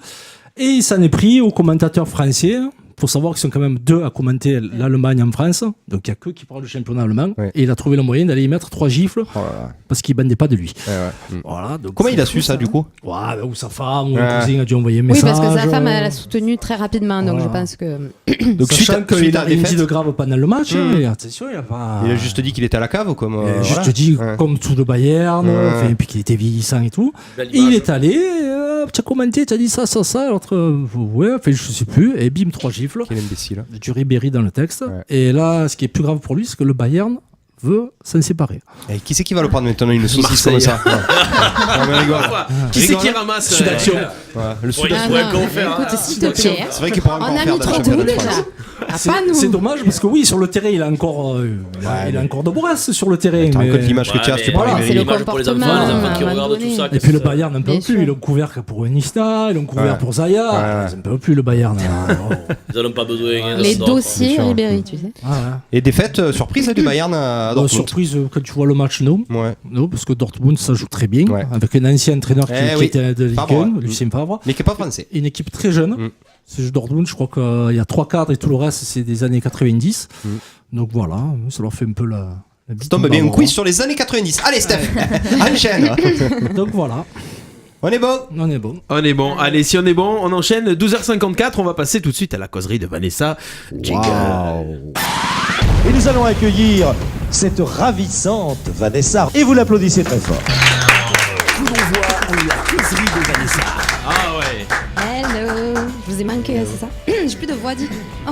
Et il s'en est pris aux commentateurs français. Faut savoir qu'ils sont quand même 2 à commenter l'Allemagne en France. Donc il n'y a que qui parle du championnat allemand. Ouais. Et il a trouvé le moyen d'aller y mettre 3 gifles Oh là là. parce qu'il ne bandait pas de lui. Ouais, ouais. Voilà, donc Comment c'est il a fou, su ça du coup? Ouais, ben, ou sa femme, ou Ouais. un cousin a dû envoyer un Oui, message. parce que sa femme, elle a soutenu très rapidement, donc Voilà. je pense que. Donc Sachant qu'il suite a à la rien dit défaite, de grave pendant le match. Mm. Et attention, il a pas. il a juste dit qu'il était à la cave ou comme. Juste voilà. dit, Ouais. comme tout le Bayern, Ouais. enfin, et puis qu'il était vieillissant et tout. Belle Et il image. est allé, tu as commenté, tu as dit ça, l'autre, ouais, enfin, je sais plus, et bim, 3 gifles. Quel imbécile. Du Ribéry dans le texte. Ouais. Et là, ce qui est plus grave pour lui, c'est que le Bayern veut s'en séparer. Et qui c'est qui va le prendre maintenant une saucisse Marseille. comme ça? Ouais. Non, mais rigole. Qui c'est Rigole, qui hein. ramasse Sud Action. Ouais, le sud. Il Ah pourrait non, encore faire, écoute, hein. s'il te plaît. C'est vrai qu'il pourrait On encore a faire mis dans le trop de championnat nous de France. déjà. Ah, pas nous. C'est dommage parce que oui, sur le terrain, il a encore, il a encore de Boras sur le terrain. T'as mais- encore l'image que tu as, Ouais, tu mais parles voilà, Ribéry. c'est le l'image pour les enfants, comportement, les enfants qui à un moment regardent tout donné. ça. Et que puis le ça- Bayern n'en peut Bien plus, sûr. ils l'ont couvert que pour Iniesta, ils l'ont couvert Ouais. pour Zaya, Ouais. ils n'en peuvent plus le Bayern. hein. Oh. Ils en ont pas besoin. hein, Les ça sort, dossiers bien sûr. Ribéry, tu sais. Ah, ouais. Et défaite surprise du Bayern à Bon, Dortmund. surprise quand tu vois le match, non. Ouais. Non, parce que Dortmund, ça joue très bien, Ouais. avec un ancien entraîneur qui oui. était de Ligue Favre, 1, ouais. Lucien Favre, Mais qui est pas français. et une équipe très jeune. Mm. C'est Dortmund, je crois qu'il y a 3 cadres et tout le reste, c'est des années 90. Mm. Donc voilà, ça leur fait un peu la Ça bite tombe en bien, un bavard. quiz sur les années 90. Allez, Steph, enchaîne. Donc voilà, On est bon. on est bon. On est bon. Allez, si on est bon, on enchaîne. 12h54, on va passer tout de suite à la causerie de Vanessa. Jingle. Wow. Et nous allons accueillir cette ravissante Vanessa. Et vous l'applaudissez très fort. Coup d'envoi, la causerie de Vanessa. Ah ouais. Hello. Je vous ai manqué, c'est ça? J'ai plus de voix, dis. Oh,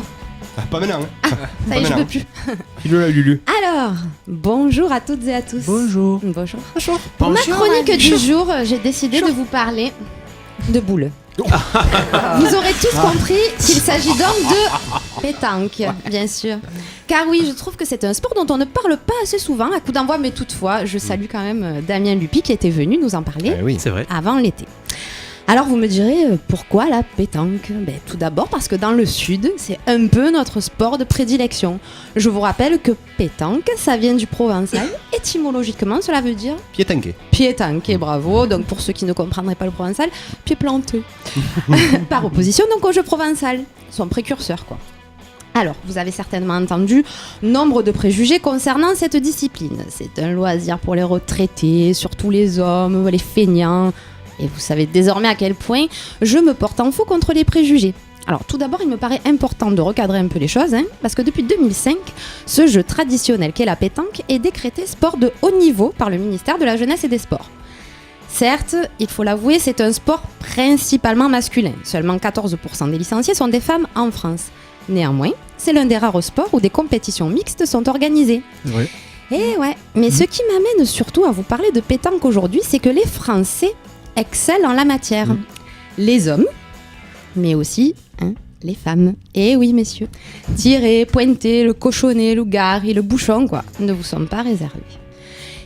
Pas maintenant. Hein. ça y est, je peux plus. Il l'a Lulu. Alors, bonjour à toutes et à tous. Bonjour. Bonjour. Pour ma chronique du jour, j'ai décidé de vous parler de boules. Vous aurez tous compris qu'il s'agit donc de pétanque, bien sûr. Car oui, je trouve que c'est un sport dont on ne parle pas assez souvent à coup d'envoi, mais toutefois, je salue quand même Damien Lupi qui était venu nous en parler C'est vrai. avant l'été. Alors vous me direz, pourquoi la pétanque? Tout d'abord parce que dans le sud, c'est un peu notre sport de prédilection. Je vous rappelle que pétanque, ça vient du provençal. Étymologiquement, cela veut dire Piétanqué. piétanque, bravo. Donc pour ceux qui ne comprendraient pas le provençal, pied planté. Par opposition donc au jeu provençal, son précurseur quoi. Alors, vous avez certainement entendu nombre de préjugés concernant cette discipline. C'est un loisir pour les retraités, surtout les hommes, les feignants. Et vous savez désormais à quel point je me porte en faux contre les préjugés. Alors tout d'abord, il me paraît important de recadrer un peu les choses, parce que depuis 2005, ce jeu traditionnel qu'est la pétanque est décrété sport de haut niveau par le ministère de la Jeunesse et des Sports. Certes, il faut l'avouer, c'est un sport principalement masculin. Seulement 14% des licenciés sont des femmes en France. Néanmoins, c'est l'un des rares sports où des compétitions mixtes sont organisées. Ouais. Et ouais, mais ce qui m'amène surtout à vous parler de pétanque aujourd'hui, c'est que les Français excellent en la matière. Les hommes, mais aussi les femmes. Et oui, messieurs, tirer, pointer, le cochonnet, le gari, le bouchon, quoi, ne vous sont pas réservés.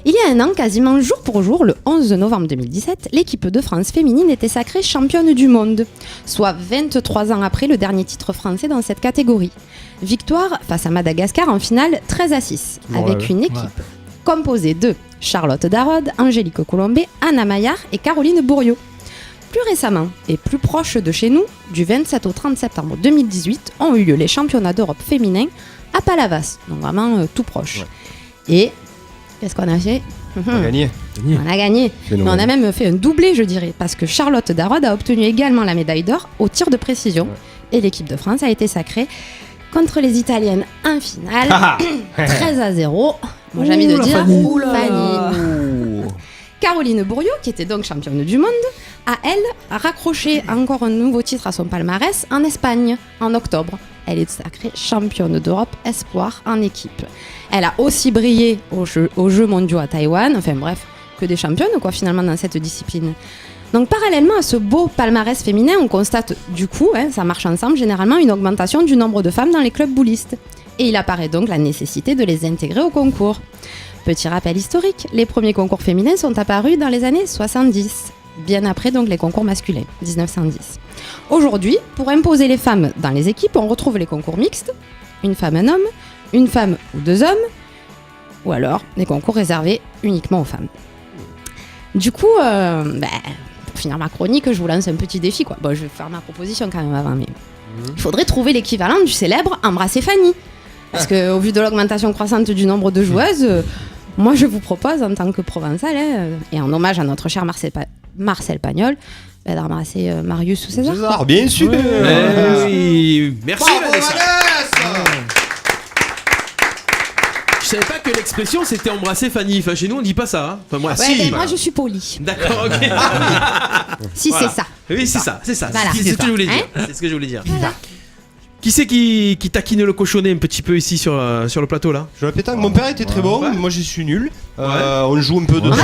Il y a un an, quasiment jour pour jour, le 11 novembre 2017, l'équipe de France féminine était sacrée championne du monde, soit 23 ans après le dernier titre français dans cette catégorie. Victoire face à Madagascar en finale 13-6, avec une équipe composée de Charlotte Darod, Angélique Colombet, Anna Maillard et Caroline Bourriot. Plus récemment, et plus proche de chez nous, du 27 au 30 septembre 2018, ont eu lieu les championnats d'Europe féminins à Palavas, donc vraiment tout proche. Et qu'est-ce qu'on a fait? On a gagné. On a gagné. Mais on a même fait un doublé, je dirais, parce que Charlotte Darod a obtenu également la médaille d'or au tir de précision. Et l'équipe de France a été sacrée contre les Italiennes en finale, 13-0. Moi, j'ai envie de dire Fanny. Caroline Bourriot, qui était donc championne du monde, a, elle, raccroché encore un nouveau titre à son palmarès en Espagne, en octobre. Elle est sacrée championne d'Europe espoir en équipe. Elle a aussi brillé aux Jeux mondiaux à Taïwan, enfin bref, que des championnes quoi finalement dans cette discipline. Donc parallèlement à ce beau palmarès féminin, on constate du coup, ça marche ensemble, généralement une augmentation du nombre de femmes dans les clubs boulistes. Et il apparaît donc la nécessité de les intégrer au concours. Petit rappel historique, les premiers concours féminins sont apparus dans les années 70, bien après donc les concours masculins, 1910. Aujourd'hui, pour imposer les femmes dans les équipes, on retrouve les concours mixtes, une femme, un homme, une femme ou deux hommes, ou alors des concours réservés uniquement aux femmes. Du coup, pour finir ma chronique, je vous lance un petit défi, quoi. Bon, je vais faire ma proposition quand même avant, mais il faudrait trouver l'équivalent du célèbre Embrasser Fanny. Parce qu'au vu de l'augmentation croissante du nombre de joueuses, moi je vous propose en tant que provençal, et en hommage à notre cher Marcel Pagnol, d'embrasser Marius ou César. César, bien sûr. Oui, merci Vanessa. Je savais pas que l'expression c'était embrasser Fanny. Enfin, chez nous on dit pas ça. Enfin, moi, si. Moi je suis poli. D'accord, ok. Si Voilà. c'est ça. Oui, c'est ça. Voilà. C'est ce que je voulais dire. C'est ce que je voulais dire. Qui c'est qui taquine le cochonnet un petit peu ici sur le plateau là? Je la pétanque, mon père était très bon, moi je suis nul. On joue un peu de Ah,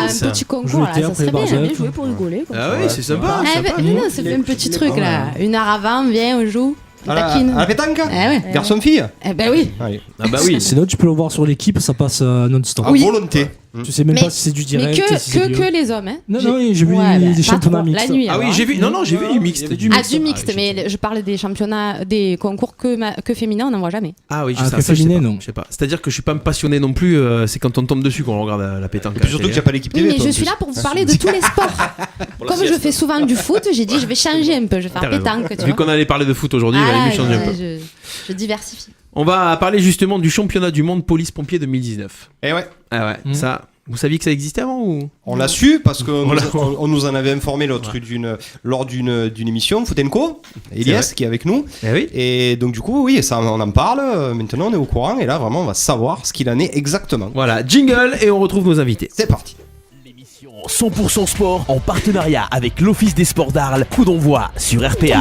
c'est temps. un petit concours là, ça serait bien jouer pour rigoler. Ah oui, c'est sympa. Non, c'est fait un petit truc là. Une heure avant, viens, on joue. À la pétanque ouais. Garçon-fille Ben oui. Allez. Ah bah oui. Sinon, tu peux le voir sur l'équipe, ça passe non-stop. À volonté. Tu sais même Mais- pas si c'est du direct. Mais si c'est du- que les hommes, hein. Non, j'ai vu des championnats mixtes. La nuit. Ah oui, alors, j'ai vu. Non, j'ai vu du mixte. du du mixte, mais je parle des championnats, des concours que féminins, on n'en voit jamais. Ah oui, Ah, ça, que ça, je sais féminin, pas. non. Je sais pas. C'est-à-dire que je suis pas passionné non plus. C'est quand on tombe dessus qu'on regarde la pétanque. Et puis surtout qu'il n'y a pas l'équipe Oui, TV. mais toi, je en suis plus. là pour vous parler de tous les sports. Comme je fais souvent du foot, j'ai dit je vais changer un peu, je vais faire T'as raison. pétanque. Tu Vu vois. qu'on allait parler de foot aujourd'hui, il va mieux changer un peu. Je diversifie. On va parler justement du championnat du monde police-pompier 2019. Eh ouais. Ah ouais, ça, Vous saviez que ça existait avant ou... On l'a su parce qu'on nous en avait informé lors d'une émission, Foutenco, Elias qui est avec nous. Oui. Et donc du coup, oui, ça, on en parle. Maintenant, on est au courant et là, vraiment, on va savoir ce qu'il en est exactement. Voilà, jingle et on retrouve nos invités. C'est parti. 100% sport en partenariat avec l'Office des sports d'Arles. Coup d'envoi sur RPA.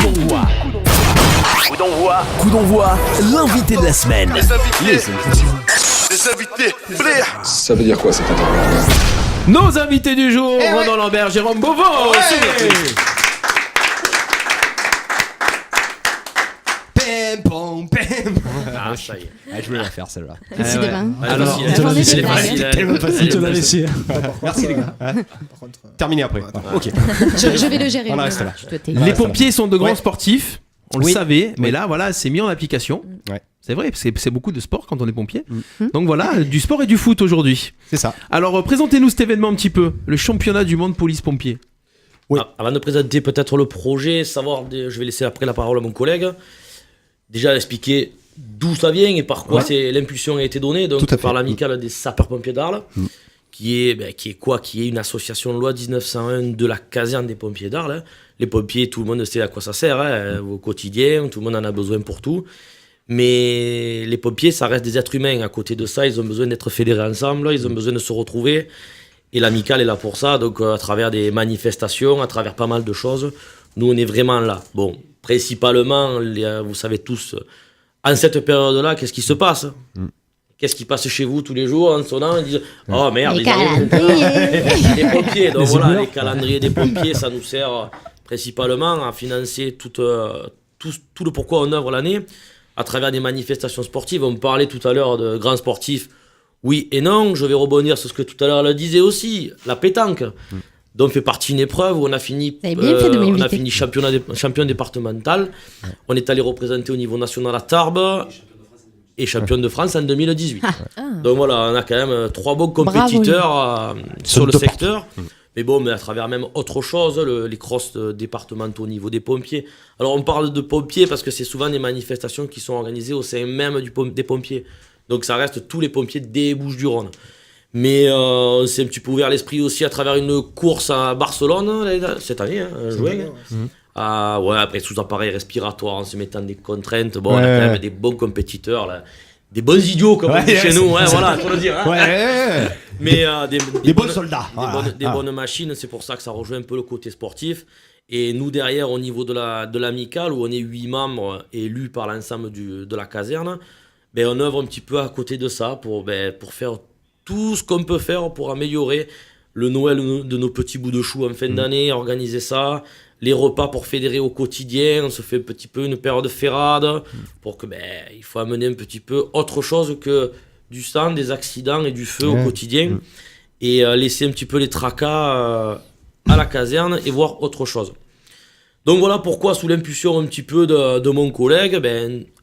Coup d'envoi, l'invité de la semaine. Les invités, ça veut dire quoi cette interview? Nos invités du jour, Ronan Lambert, Jérôme Beauvau. Ah, ça y est. Je voulais la faire celle-là. Décidément. Alors, Il te l'a laissé. Merci les gars. Terminé après. Ok. Je vais le gérer. On en reste là. Les pompiers sont de grands sportifs, on le Oui. savait, mais Oui. là, voilà, c'est mis en application. Ouais. C'est vrai, c'est beaucoup de sport quand on est pompier. Donc voilà, du sport et du foot aujourd'hui. C'est ça. Alors, présentez-nous cet événement un petit peu, le championnat du monde police-pompier. Oui. Avant de présenter peut-être le projet, je vais laisser après la parole à mon collègue. Déjà expliquer d'où ça vient et par quoi l'impulsion a été donnée. Donc par l'amicale des sapeurs-pompiers d'Arles, qui est une association de loi 1901 de la caserne des pompiers d'Arles. Hein. Les pompiers, tout le monde sait à quoi ça sert au quotidien, tout le monde en a besoin pour tout. Mais les pompiers, ça reste des êtres humains. À côté de ça, ils ont besoin d'être fédérés ensemble, ils ont besoin de se retrouver. Et l'amicale est là pour ça, donc à travers des manifestations, à travers pas mal de choses, nous on est vraiment là. Bon, principalement, vous savez tous, en cette période-là, qu'est-ce qui se passe ? Qu'est-ce qui passe chez vous tous les jours en sonnant ? Ils disent « Oh merde, les calendriers !» Les pompiers, donc voilà, les calendriers des pompiers, ça nous sert principalement à financer tout le pourquoi on œuvre l'année, à travers des manifestations sportives. On parlait tout à l'heure de grands sportifs. Oui et non, je vais rebondir sur ce que tout à l'heure elle disait aussi, la pétanque. Donc fait partie d'une épreuve où on a fini champion départemental. On est allé représenter au niveau national à Tarbes et champion de France en 2018. Donc voilà, on a quand même 3 bons compétiteurs sur le secteur. Mais bon, mais à travers même autre chose, les crosses départementaux au niveau des pompiers. Alors on parle de pompiers parce que c'est souvent des manifestations qui sont organisées au sein même des pompiers. Donc ça reste tous les pompiers des Bouches-du-Rhône. Mais on s'est un petit peu ouvert l'esprit aussi à travers une course à Barcelone cette année, en juin. Après sous appareil respiratoire, en se mettant des contraintes. Bon, on a quand même des bons compétiteurs, là. Des bons idiots comme on dit chez nous, voilà, faut le dire. Hein. Mais des bons soldats. Des bonnes machines, c'est pour ça que ça rejoint un peu le côté sportif. Et nous derrière, au niveau de l'amicale, où on est 8 membres élus par l'ensemble de la caserne, ben, on œuvre un petit peu à côté de ça pour faire tout ce qu'on peut faire pour améliorer le Noël de nos petits bouts de chou en fin d'année, organiser ça, les repas pour fédérer au quotidien, on se fait un petit peu une période de ferrade pour que il faut amener un petit peu autre chose que du sang, des accidents et du feu au quotidien et laisser un petit peu les tracas à la caserne et voir autre chose. Donc voilà pourquoi, sous l'impulsion un petit peu de mon collègue,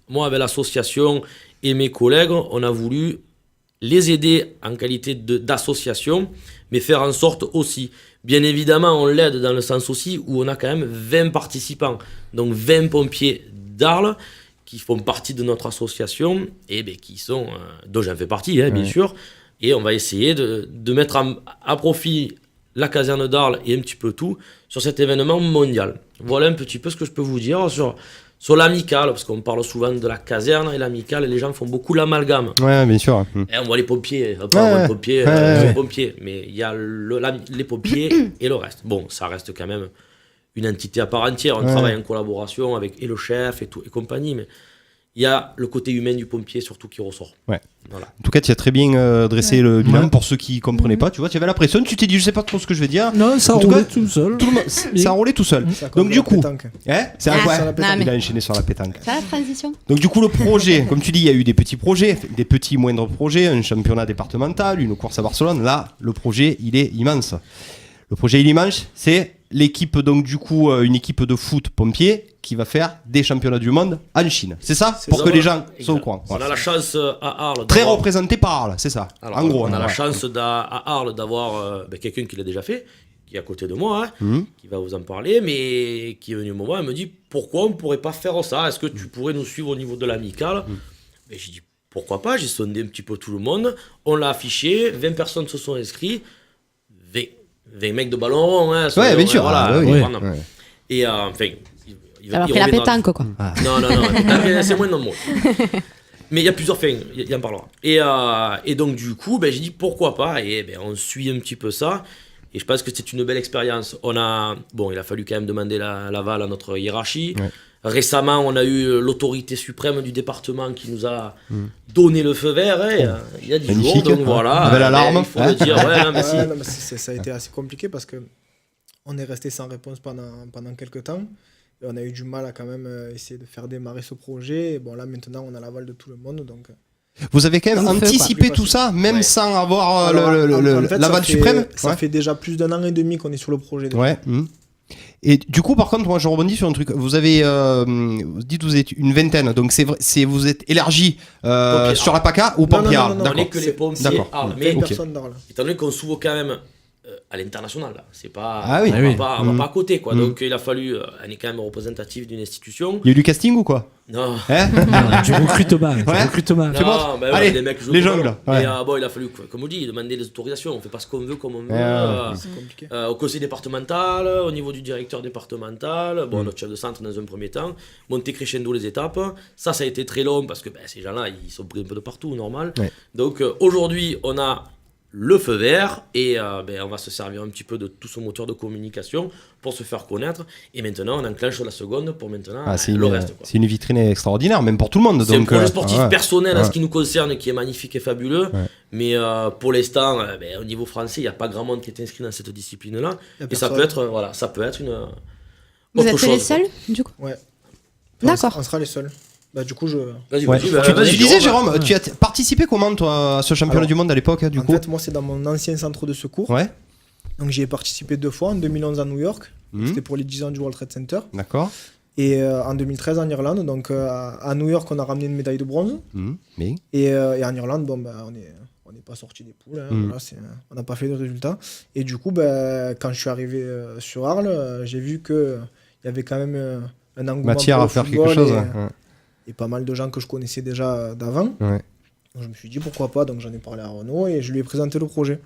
moi avec l'association et mes collègues, on a voulu les aider en qualité d'association, mais faire en sorte aussi, bien évidemment on l'aide dans le sens aussi où on a quand même 20 participants, donc 20 pompiers d'Arles qui font partie de notre association et qui sont, dont j'en fais partie bien sûr, et on va essayer de mettre à profit la caserne d'Arles et un petit peu tout sur cet événement mondial. Voilà un petit peu ce que je peux vous dire sur l'amicale, parce qu'on parle souvent de la caserne et l'amicale, et les gens font beaucoup l'amalgame. Ouais, bien sûr. Et on voit les pompiers, les pompiers, mais il y a les pompiers et le reste. Bon, ça reste quand même une entité à part entière. On travaille en collaboration avec le chef et compagnie, mais il y a le côté humain du pompier surtout qui ressort. Ouais. Voilà. En tout cas, tu as très bien dressé le bilan pour ceux qui ne comprenaient pas. Tu vois, tu avais la pression, tu t'es dit, je sais pas trop ce que je vais dire. Non, ça a roulé tout seul. Ça a roulé tout seul. Donc, du coup, c'est il a enchaîné sur la pétanque. C'est la transition. Donc, du coup, le projet, comme tu dis, il y a eu des petits projets, des petits moindres projets, un championnat départemental, une course à Barcelone. Là, le projet, il est immense. Le projet, il est immense. C'est l'équipe, donc, du coup, une équipe de foot pompier qui va faire des championnats du monde en Chine. C'est ça? Pour que les gens soient au courant. On a la chance à Arles. Très représenté par Arles, c'est ça. Alors, en gros, on a la chance à Arles d'avoir quelqu'un qui l'a déjà fait, qui est à côté de moi, qui va vous en parler, mais qui est venu me me dit pourquoi on ne pourrait pas faire ça? Est-ce que tu pourrais nous suivre au niveau de l'amicale? Mais j'ai dit pourquoi pas, j'ai sondé un petit peu tout le monde, on l'a affiché, 20 personnes se sont inscrites, 20 mecs de ballon rond, hein, Ouais, bien sûr. voilà, Oui. Et enfin, Alors que la pétanque, quoi. Non, la pétanque, c'est moins nombreux. Mais il y a plusieurs fins, il y en parlera. Et donc du coup, j'ai dit pourquoi pas, et on suit un petit peu ça. Et je pense que c'est une belle expérience. Il a fallu quand même demander l'aval à notre hiérarchie. Ouais. Récemment, on a eu l'autorité suprême du département qui nous a donné le feu vert. Il y a 10 jours, donc voilà. Belle alarme. Il faut le dire. Ça a été assez compliqué parce que on est resté sans réponse pendant quelques temps. Et on a eu du mal à quand même essayer de faire démarrer ce projet. Et bon, là, maintenant, on a l'aval de tout le monde. Donc... Vous avez quand même anticipé tout ça, même sans avoir l'aval suprême. Ça fait déjà plus d'1 an et demi qu'on est sur le projet. Ouais. Et du coup, par contre, moi, je rebondis sur un truc. Vous avez, vous dites, vous êtes une vingtaine, donc vous êtes élargi sur la PACA ou pompiers Arles. Non, on n'est que les pompiers Arles. Mais étant donné qu'on s'ouvre quand même à l'international, là. C'est pas, on va pas à côté, quoi. Donc il a fallu, on est quand même représentatif d'une institution. Il y a eu du casting ou quoi? Non. Du recrutement. Non, allez, des mecs les jungles. Mais il a fallu, comme on dit, demander les autorisations. On fait pas ce qu'on veut comme on veut. C'est compliqué. Au conseil départemental, au niveau du directeur départemental, notre chef de centre dans un premier temps, monter crescendo les étapes. Ça a été très long parce que ces gens-là, ils sont pris un peu de partout, normal. Ouais. Donc aujourd'hui, on a le feu vert et on va se servir un petit peu de tout ce moteur de communication pour se faire connaître, et maintenant on enclenche la seconde pour maintenant le reste, quoi. C'est une vitrine extraordinaire même pour tout le monde. C'est un projet sportif personnel en ce qui nous concerne qui est magnifique et fabuleux, mais pour l'instant au niveau français il n'y a pas grand monde qui est inscrit dans cette discipline là, et ça peut être une Vous êtes les seuls du coup? Ouais. D'accord. On sera les seuls. Du coup, tu disais, Jérôme, tu as participé comment, toi, à ce championnat du monde à l'époque, du coup? En fait, moi, c'est dans mon ancien centre de secours. Ouais. Donc, j'y ai participé 2 fois, en 2011 à New York. C'était pour les 10 ans du World Trade Center. D'accord. Et en 2013 en Irlande. Donc, à New York, on a ramené une médaille de bronze. Et en Irlande, on n'est pas sorti des poules. Voilà, on n'a pas fait de résultats. Et du coup, quand je suis arrivé sur Arles, j'ai vu qu'il y avait quand même un engouement matière à faire quelque chose. Et pas mal de gens que je connaissais déjà d'avant. Donc je me suis dit pourquoi pas, donc j'en ai parlé à Renaud et je lui ai présenté le projet.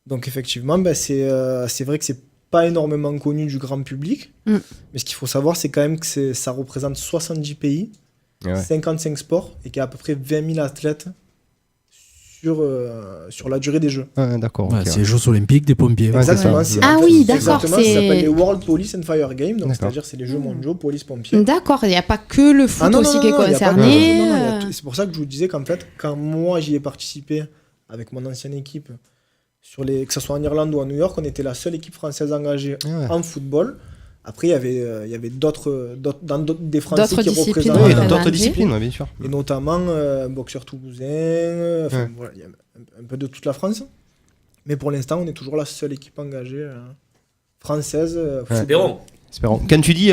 Donc effectivement, c'est vrai que c'est pas énormément connu du grand public, mais ce qu'il faut savoir, c'est quand même que ça représente 70 pays, 55 sports, et qu'il y a à peu près 20 000 athlètes sur la durée des Jeux. D'accord. C'est les Jeux Olympiques des pompiers. Exactement. D'accord. Ça s'appelle les World Police and Fire Games, donc c'est-à-dire c'est les Jeux mondiaux police-pompiers. D'accord, il n'y a pas que le foot aussi qui est concerné. C'est pour ça que je vous disais qu'en fait, quand moi j'y ai participé avec mon ancienne équipe, que ce soit en Irlande ou à New York, on était la seule équipe française engagée en football. Après, il y avait des Français qui représentaient d'autres disciplines, bien sûr. Et notamment un boxeur toulousain, voilà, il y a un peu de toute la France. Mais pour l'instant, on est toujours la seule équipe engagée française. Espérons. Quand tu dis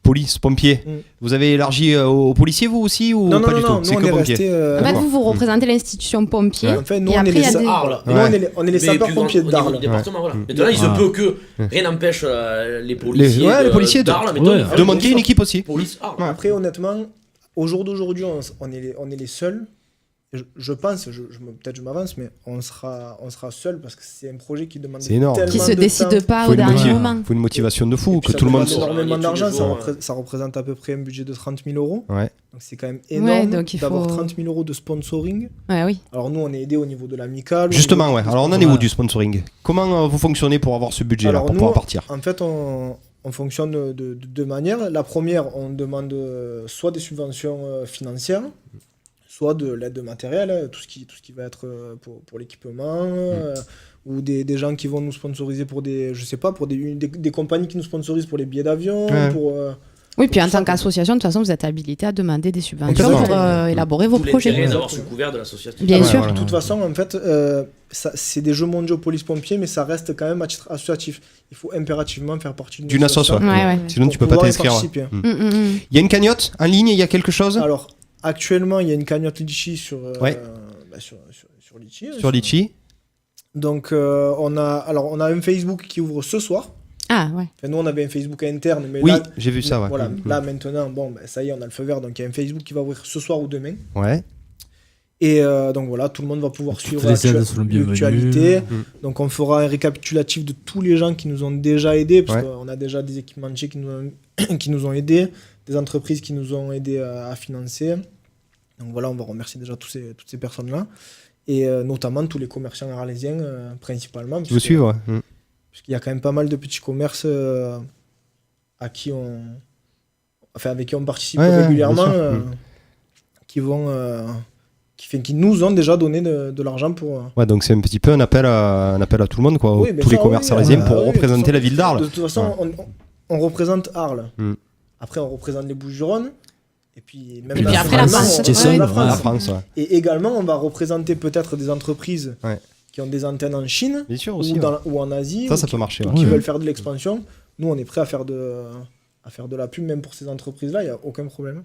police, pompiers, vous avez élargi aux policiers vous aussi ou pas du tout? C'est que pompiers. En fait, vous représentez l'institution pompier. En fait, nous, on est les sapeurs-pompiers d'Arles. Maintenant, il se peut que rien n'empêche les policiers d'Arles de monter une équipe aussi. Après, honnêtement, au jour d'aujourd'hui, on est les seuls. Je pense, peut-être je m'avance, mais on sera seul parce que c'est un projet qui demande tellement de temps. Qui se décide pas au dernier moment. Il faut une motivation de fou, que tout le monde. Ça demande énormément d'argent, ça représente à peu près un budget de 30 000 euros. Donc c'est quand même énorme d'avoir 30 000 euros de sponsoring. Oui. Alors nous, on est aidé au niveau de l'amicale. Justement, alors on en est où du sponsoring? Comment vous fonctionnez pour avoir ce budget là, pour pouvoir partir? En fait, on fonctionne de 2 manières. La première, on demande soit des subventions financières, soit de l'aide matérielle, tout ce qui va être pour l'équipement, ou des gens qui vont nous sponsoriser pour des compagnies qui nous sponsorisent pour les billets d'avion. Oui, puis en tant qu'association, de toute façon, vous êtes habilité à demander des subventions pour élaborer vos projets. L'intérêt d'avoir ce couvert de l'association. Bien sûr. De toute façon, en fait, c'est des Jeux mondiaux police-pompiers, mais ça reste quand même à titre associatif. Il faut impérativement faire partie d'une association. Sinon, tu peux pas t'inscrire. Il y a une cagnotte en ligne, il y a quelque chose? Alors, actuellement, il y a une cagnotte Litchi sur Litchi. Sur Litchi. Donc, on a un Facebook qui ouvre ce soir. Ah ouais. Enfin, nous, on avait un Facebook interne, mais Oui, là, j'ai vu ça, ouais. Voilà, là maintenant, bon, ben, ça y est, on a le feu vert, donc il y a un Facebook qui va ouvrir ce soir ou demain. Ouais. Et donc voilà, tout le monde va pouvoir suivre les aides sont les l'actualité. bienvenues. Donc on fera un récapitulatif de tous les gens qui nous ont déjà aidés, parce qu'on a déjà des équipementiers qui nous ont aidés, des entreprises qui nous ont aidés à financer. Donc voilà, on va remercier déjà toutes ces personnes-là. Et notamment tous les commerçants arlésiens, principalement. Qui vous suivent, ouais. Parce qu'il y a quand même pas mal de petits commerces avec qui on participe régulièrement, qui nous ont déjà donné de l'argent pour... Ouais, donc c'est un petit peu un appel à tout le monde, quoi, tous les commerces arlésiens pour représenter la ville d'Arles. De toute façon, on représente Arles. Après, on représente les Bouches-du-Rhône. Et puis, même après la France. Et également, on va représenter peut-être des entreprises qui ont des antennes en Chine ou en Asie, ça peut marcher, qui veulent faire de l'expansion. Nous, on est prêt à faire de la pub, même pour ces entreprises-là, il n'y a aucun problème.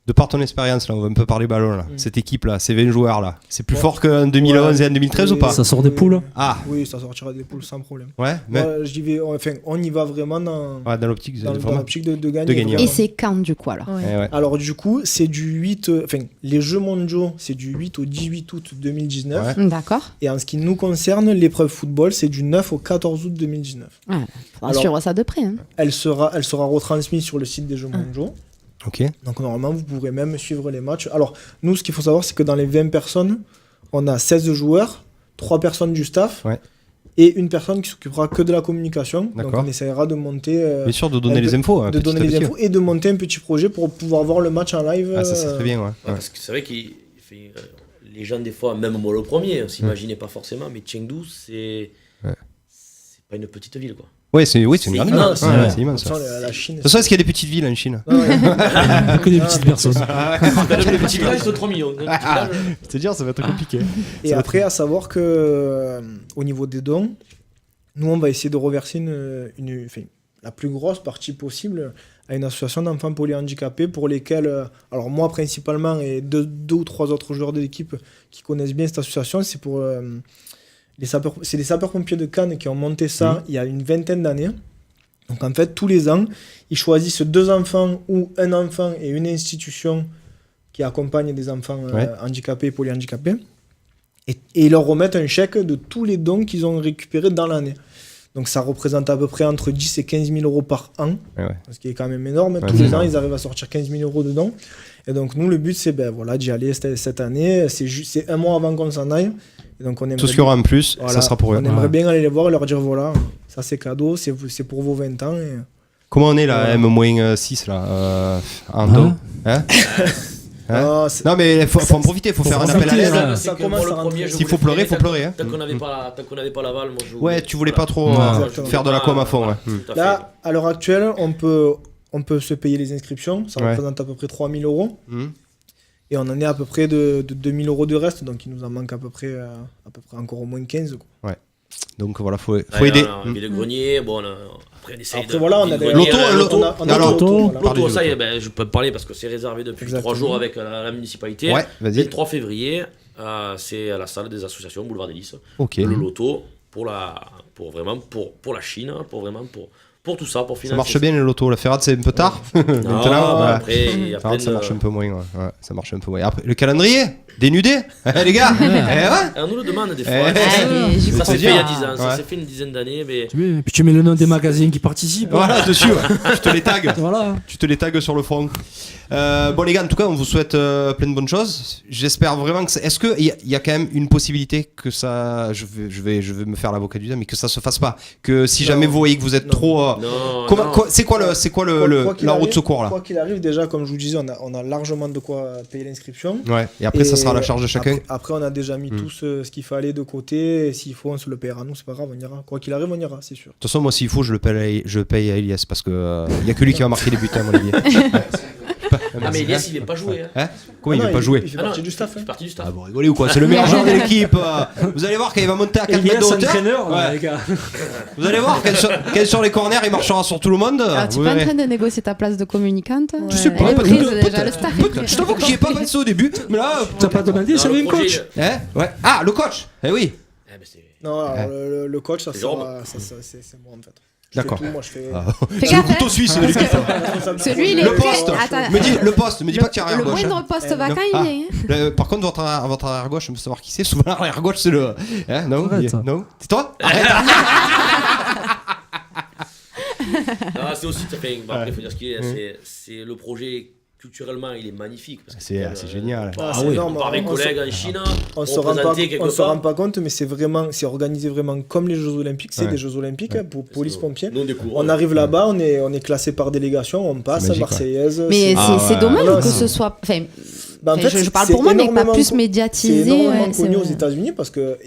De par ton expérience, là, on va un peu parler ballon, là. Cette équipe-là, ces 20 joueurs, là, c'est plus fort qu'en 2011 et en 2013 ou pas? Ça sort des poules? Ah. Oui, ça sortira des poules sans problème. Ouais, mais... on y va vraiment dans l'optique de gagner. Et c'est quand, du coup, alors? Alors, du coup, c'est du 8... les Jeux mondiaux, c'est du 8 au 18 août 2019. D'accord. Et en ce qui nous concerne, l'épreuve football, c'est du 9 au 14 août 2019. On suivra ça de près. Hein. Elle sera retransmise sur le site des Jeux mondiaux. Ok. Donc normalement, vous pourrez même suivre les matchs. Alors, nous, ce qu'il faut savoir, c'est que dans les 20 personnes, on a 16 joueurs, 3 personnes du staff et une personne qui s'occupera que de la communication. Donc on essaiera de monter... Bien sûr, de donner les infos. De donner les infos et de monter un petit projet pour pouvoir voir le match en live. Ah, ça c'est très bien, Parce que c'est vrai que les gens, des fois, même moi le premier, on s'imaginait pas forcément, mais Chengdu, c'est pas une petite ville, quoi. Ouais, c'est une grande ville. C'est immense. La Chine. De toute façon, est-ce qu'il y a des petites villes en Chine? Que des petites personnes. Les petits villages sont 3 millions. C'est-à-dire, ça va être compliqué. Et après, à savoir que au niveau des dons, nous, on va essayer de reverser la plus grosse partie possible à une association d'enfants polyhandicapés pour lesquels, alors moi principalement et deux ou trois autres joueurs de l'équipe qui connaissent bien cette association, c'est pour... c'est les sapeurs-pompiers de Cannes qui ont monté ça il y a une vingtaine d'années. Donc en fait, tous les ans, ils choisissent 2 enfants ou un enfant et une institution qui accompagne des enfants handicapés et polyhandicapés. Et ils leur remettent un chèque de tous les dons qu'ils ont récupérés dans l'année. Donc ça représente à peu près entre 10 et 15 000 euros par an, ce qui est quand même énorme. Tous les ans, ils arrivent à sortir 15 000 euros de dons. Et donc nous, le but, c'est d'y aller cette année. C'est un mois avant qu'on s'en aille. Et donc, tout ce qu'il y aura en plus, ça sera pour eux. On aimerait bien aller les voir et leur dire voilà, ça c'est cadeau, c'est pour vos 20 ans. Et... Comment on est là, M-6 là en dos non mais faut en profiter, faut faire un appel à l'aide. S'il faut pleurer, faut pleurer. Tant qu'on n'avait pas l'aval, moi je... Ouais, tu voulais pas trop faire de la com à fond. Là, à l'heure actuelle, on peut se payer les inscriptions, ça représente à peu près 3 000 euros. Et on en est à peu près de 2 000 euros de reste, donc il nous en manque à peu près encore au moins 15. Quoi. Ouais. Donc voilà, faut aider. On a mis le grenier, bon, après on essaye après, voilà, on a des L'auto, ça y est, je peux parler parce que c'est réservé depuis 3 jours avec la municipalité. Ouais, vas-y. Le 3 février, c'est à la salle des associations Boulevard des Lys. Okay. Le loto pour la Chine, pour tout ça, pour financer. Ça marche bien le loto, la Ferrade c'est un peu tard. Maintenant, après, Ferrade, ça marche un peu moins. Ça marche un peu moins. Après, le calendrier dénudé, les gars. On nous le demande des fois. Ça s'est fait il y a 10 ans, ça s'est fait une dizaine d'années. Mais... Puis tu mets le nom des magazines qui participent. Voilà, dessus, tu te les tags. Tu te les tags sur le front. Bon les gars, en tout cas, on vous souhaite plein de bonnes choses. J'espère vraiment que est-ce qu'il y a quand même une possibilité que ça, je vais me faire l'avocat du diable, mais que ça se fasse pas, que si jamais vous voyez que vous êtes trop, c'est quoi la route de secours là? Quoi qu'il arrive, déjà comme je vous disais, on a largement de quoi payer l'inscription. Ouais. Et après ça sera à la charge de chacun. Après on a déjà mis tout ce qu'il fallait de côté. Et s'il faut, on se le paiera. Nous c'est pas grave, on ira. Quoi qu'il arrive, on ira, c'est sûr. De toute façon, moi s'il faut, je paye à Elias parce que y a que lui qui va marquer les buts à mon avis. Mais Elias il vient pas jouer. Comment il vient pas jouer? Il fait partie du staff. Ah bon, rigolez ou quoi? C'est le meilleur joueur de l'équipe. Vous allez voir quand il va monter à 4 mètres de hauteur. Les gars. Vous allez voir qu'elle sur les corners, il marchera sur tout le monde. Tu es pas en train de négocier ta place de communicante? Je sais pas. Elle est prise déjà, le staff. Je t'avoue que j'y ai pas pensé au début. Mais là, t'as pas demandé si il y avait un coach? Ah, le coach. Eh oui. Non, alors le coach, c'est moi en fait. D'accord. Moi, je fais. Fais C'est le gaffe, couteau suisse de l'équipe. Celui, il est Le poste. Attends, Le poste. Me dis pas que tu es arrière le gauche. moindre poste vacant, il vient. Par contre, votre arrière gauche, je veux savoir qui c'est. Souvent, l'arrière gauche, c'est le. Hein, non, non. C'est toi? Ah, c'est aussi. Après, il faut dire ce qu'il est. C'est le projet. Culturellement, il est magnifique. C'est génial. On part des collègues en Chine. On se rend pas compte, mais c'est organisé vraiment comme les Jeux Olympiques. C'est des Jeux Olympiques pour police-pompiers. On arrive là-bas, on est classé par délégation, on passe, Marseillaise. Mais c'est dommage que ce soit. Enfin, je parle pour moi, mais pas plus médiatisé. C'est énormément connu aux États-Unis parce que,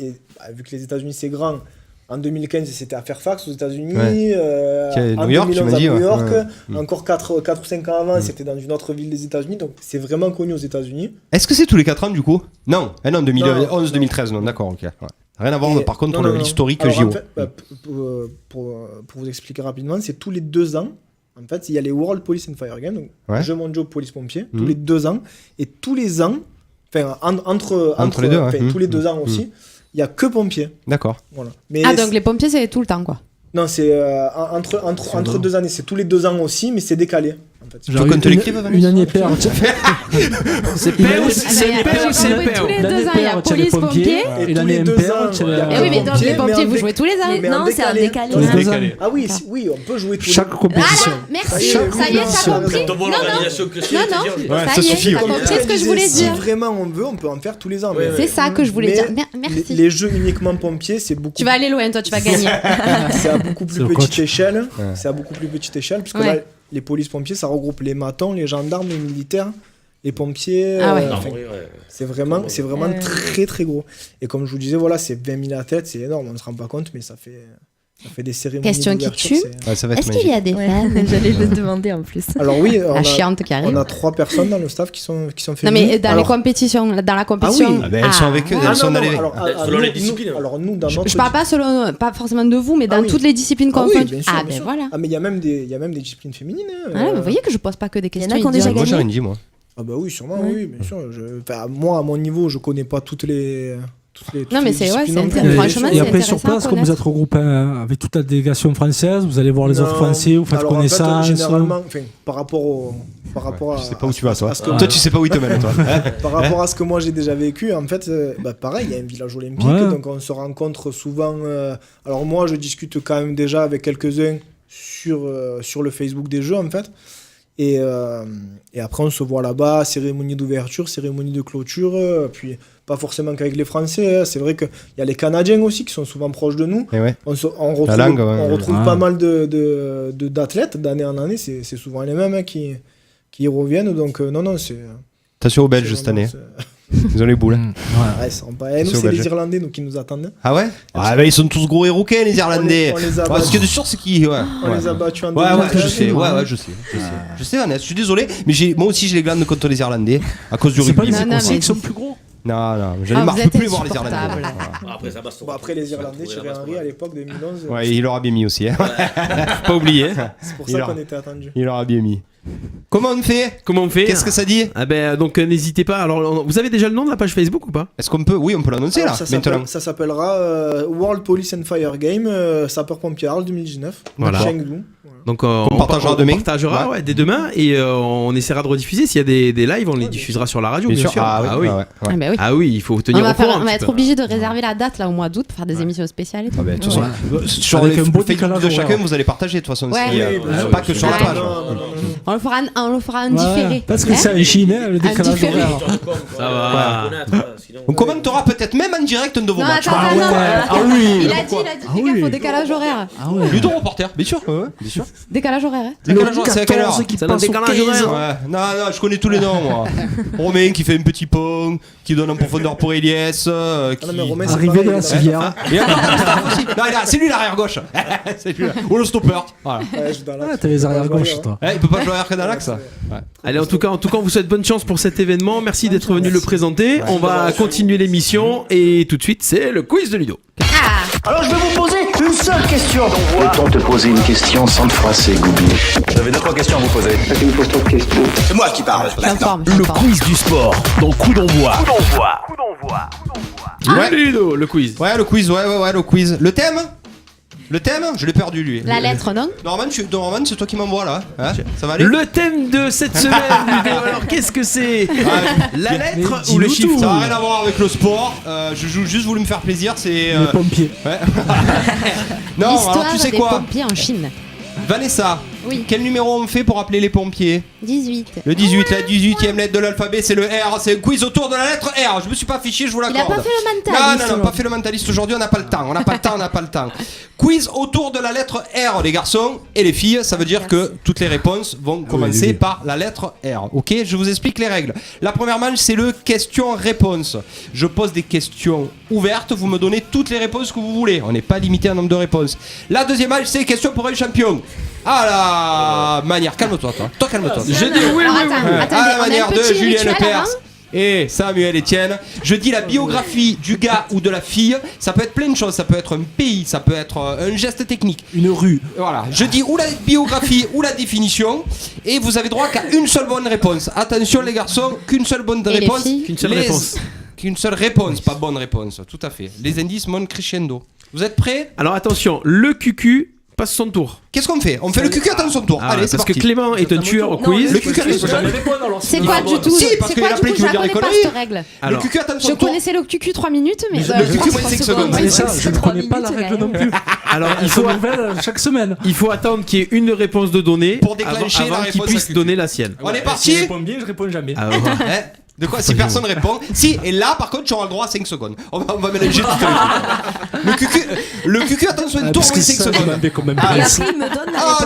vu que les États-Unis c'est grand. En 2015, c'était à Fairfax aux États-Unis. En New York, 2011 à New York. Ouais. Encore 4 ou 5 ans avant, c'était dans une autre ville des États-Unis. Donc, c'est vraiment connu aux États-Unis. Est-ce que c'est tous les 4 ans du coup? Non, 2011-2013, non, d'accord, ok. Ouais. Rien à voir, par contre, pour l'historique JO. En fait, pour vous expliquer rapidement, c'est tous les 2 ans. En fait, il y a les World Police and Fire Games, donc Jeux mondiaux police-pompiers, tous les 2 ans. Et tous les ans, entre les deux, tous les 2 ans aussi. Il n'y a que pompiers. D'accord. Voilà. Donc les pompiers, c'est tout le temps, quoi. Non, c'est entre 2 années. C'est tous les 2 ans aussi, mais c'est décalé. En fait. Tu veux qu'on te l'écrive, Vanessa? Une année paire. C'est paire ou c'est paire ou c'est paire? Tous les 2 ans, il y a police-pompiers. Et l'année impaire, tu as. Oui, mais donc les pompiers, vous jouez tous les ans. Non, c'est un décalé. Ah oui, on peut jouer tous les ans. Chaque compétition. Merci, ça y est, t'as compris. Non, ça y est, t'as compris ce que je voulais dire. Si vraiment on veut, on peut en faire tous les ans. C'est ça que je voulais dire. Merci. Les jeux uniquement pompiers, c'est beaucoup. Tu vas aller loin, toi, tu vas gagner. C'est à beaucoup plus petite échelle. C'est à beaucoup plus petite échelle, puisque là, les polices-pompiers, ça regroupe les matons, les gendarmes, les militaires, les pompiers. C'est vraiment très très gros. Et comme je vous disais, voilà, c'est 20 000 à tête, c'est énorme, on ne se rend pas compte, mais ça fait des cérémonies. Question qui tue. Est-ce qu'il y a des fans? J'allais le demander en plus. Alors oui, la chiante qui arrive. On a 3 personnes dans le staff qui sont féminines. Non mais dans la compétition. Elles sont avec eux, elles sont dans les. Selon les disciplines. Alors nous, dans notre. Je parle pas forcément de vous, mais dans toutes les disciplines confondues. Voilà. Ah mais il y a même des disciplines féminines. Vous voyez que je pose pas que des questions. Il y en a qui ont déjà Moi j'ai gagné. rien dit, moi. Ah bah oui, sûrement, oui, bien sûr. Moi, à mon niveau, je connais pas toutes les. Non mais c'est franchement. Et après sur place, comme vous êtes regroupé avec toute la délégation française, vous allez voir les autres Français, vous faites connaissance. En fait, généralement, par rapport à. Je sais pas où tu vas, toi. Toi, tu sais pas où il te mène, toi. Par rapport à ce que moi j'ai déjà vécu, en fait, pareil, il y a un village olympique, donc on se rencontre souvent. Alors moi, je discute quand même déjà avec quelques-uns sur le Facebook des Jeux, en fait. Et après, on se voit là-bas, cérémonie d'ouverture, cérémonie de clôture, puis pas forcément qu'avec les Français. C'est vrai qu'il y a les Canadiens aussi qui sont souvent proches de nous. On retrouve pas mal d'athlètes d'année en année. C'est souvent les mêmes qui y reviennent. Donc, non, c'est. Attention aux Belges cette année. Ils ont les boules. Ils sont pas. Nous, c'est les Irlandais qui nous attendent. Ah ouais? Ah bah ils sont tous gros et rouquins, les Irlandais. On les a ce qu'il y a de sûr, c'est qui. On les a battus en 2013. Je sais. Je sais, Vanessa, je suis désolé, mais moi aussi j'ai les glandes contre les Irlandais à cause du rugby. C'est pas les Écossais qui sont plus gros. Non, je ne marche plus voir les Irlandais. Après les Irlandais, Thierry Henry à l'époque 2011. Ouais, il l'aura bien mis aussi. Pas oublié. C'est pour ça qu'on était attendus. Il l'aura bien mis. Comment on fait? Qu'est-ce que ça dit? Donc n'hésitez pas. Alors vous avez déjà le nom de la page Facebook ou pas? Est-ce qu'on peut? Oui, on peut l'annoncer là. Maintenant. Ça s'appellera World Police and Fire Game Sapeur-Pompier Arles 2019. Voilà. Chengdu. Donc on partagera dès demain et on essaiera de rediffuser. S'il y a des lives, on les diffusera sur la radio, bien sûr. Ah oui, il faut tenir au courant. On va être obligé de réserver la date là au mois d'août pour faire des émissions spéciales et tout. Sur les Facebook de chacun, vous allez partager de toute façon. Pas que sur la page. On le fera en différé. Parce que c'est en Chine, le décalage horaire. Ça va. On commentera peut-être même en direct un de vos matchs. Il a dit, fais gaffe au décalage horaire. Ludo reporter, bien sûr. Décalage horaire. C'est à quelle heure? C'est le décalage horaire. Non, je connais tous les noms, moi. Romain qui fait un petit pont, qui donne en profondeur pour Elias. Arrivé de la civière. C'est lui l'arrière gauche. Ou le stopper. T'as les arrières gauche, toi. Il peut pas jouer arrière que dans l'axe. Allez, en tout cas, on vous souhaite bonne chance pour cet événement. Merci d'être venu le présenter. On va continuer l'émission et tout de suite, c'est le quiz de Ludo. Alors je vais vous poser une seule question. Peut-on te poser une question sans te froisser, Goubi? J'avais 2-3 questions à vous poser. Tu me poses trop de questions. C'est moi qui parle maintenant. Le quiz du sport dans Coup d'envoi. Ouais, Ludo, le quiz. Ouais, le quiz. Le thème? Le thème, je l'ai perdu lui. La lettre, non Norman, c'est toi qui m'envoie là. Hein, ça va aller? Le thème de cette semaine, alors qu'est-ce que c'est? La lettre ou le chiffre? Ça n'a rien à voir avec le sport. Je juste voulu me faire plaisir. C'est les pompiers. Ouais. Non, alors tu sais quoi? Les pompiers en Chine. Vanessa, oui. Quel numéro on fait pour appeler les pompiers? 18. Le 18, la 18e lettre de l'alphabet, c'est le R. C'est un quiz autour de la lettre R. Je me suis pas fiché, je vous l'accorde. Il a pas fait le mentaliste. Non, pas fait le mentaliste aujourd'hui, on n'a pas le temps. On n'a pas le temps. Quiz autour de la lettre R, les garçons et les filles. Ça veut dire que toutes les réponses vont commencer par la lettre R. Ok, je vous explique les règles. La première manche, c'est le question-réponse. Je pose des questions ouvertes, vous me donnez toutes les réponses que vous voulez. On n'est pas limité à un nombre de réponses. La deuxième manche, c'est question pour un champion. Ah la manière, calme-toi toi. Toi calme-toi. Je dis oui. À la manière de Julien Lepers et Samuel Etienne. Je dis la biographie du gars ou de la fille. Ça peut être plein de choses. Ça peut être un pays, ça peut être un geste technique. Une rue. Voilà. Je dis ou la biographie ou la définition. Et vous avez droit qu'à une seule bonne réponse. Attention les garçons, qu'une seule bonne réponse. Qu'une seule réponse, pas bonne réponse. Tout à fait. Les indices montent crescendo. Vous êtes prêts? Alors attention, le cucu passe son tour. Qu'est-ce qu'on fait? On fait le cucu attend son tour. Allez, c'est parce parti. que Clément est un tueur au quiz. Le cucu attend son tour. C'est quoi du tout? Si, parce qu'il y a plein qui veut dire les conneries. Le cucu attend son je tour. connaissais le cucu 3 minutes, mais le cucu moins 5 secondes. C'est ça, je ne connais pas la règle non plus. Alors il faut chaque semaine. Il faut attendre qu'il y ait une réponse de donnée pour déclencher avant qu'il puisse donner la sienne. On est parti. Si je réponds bien, je réponds jamais. De quoi? Si personne répond. Si, et là par contre tu auras le droit à 5 secondes. On va mélanger tout. Le cucu attend son tour moins 5 secondes.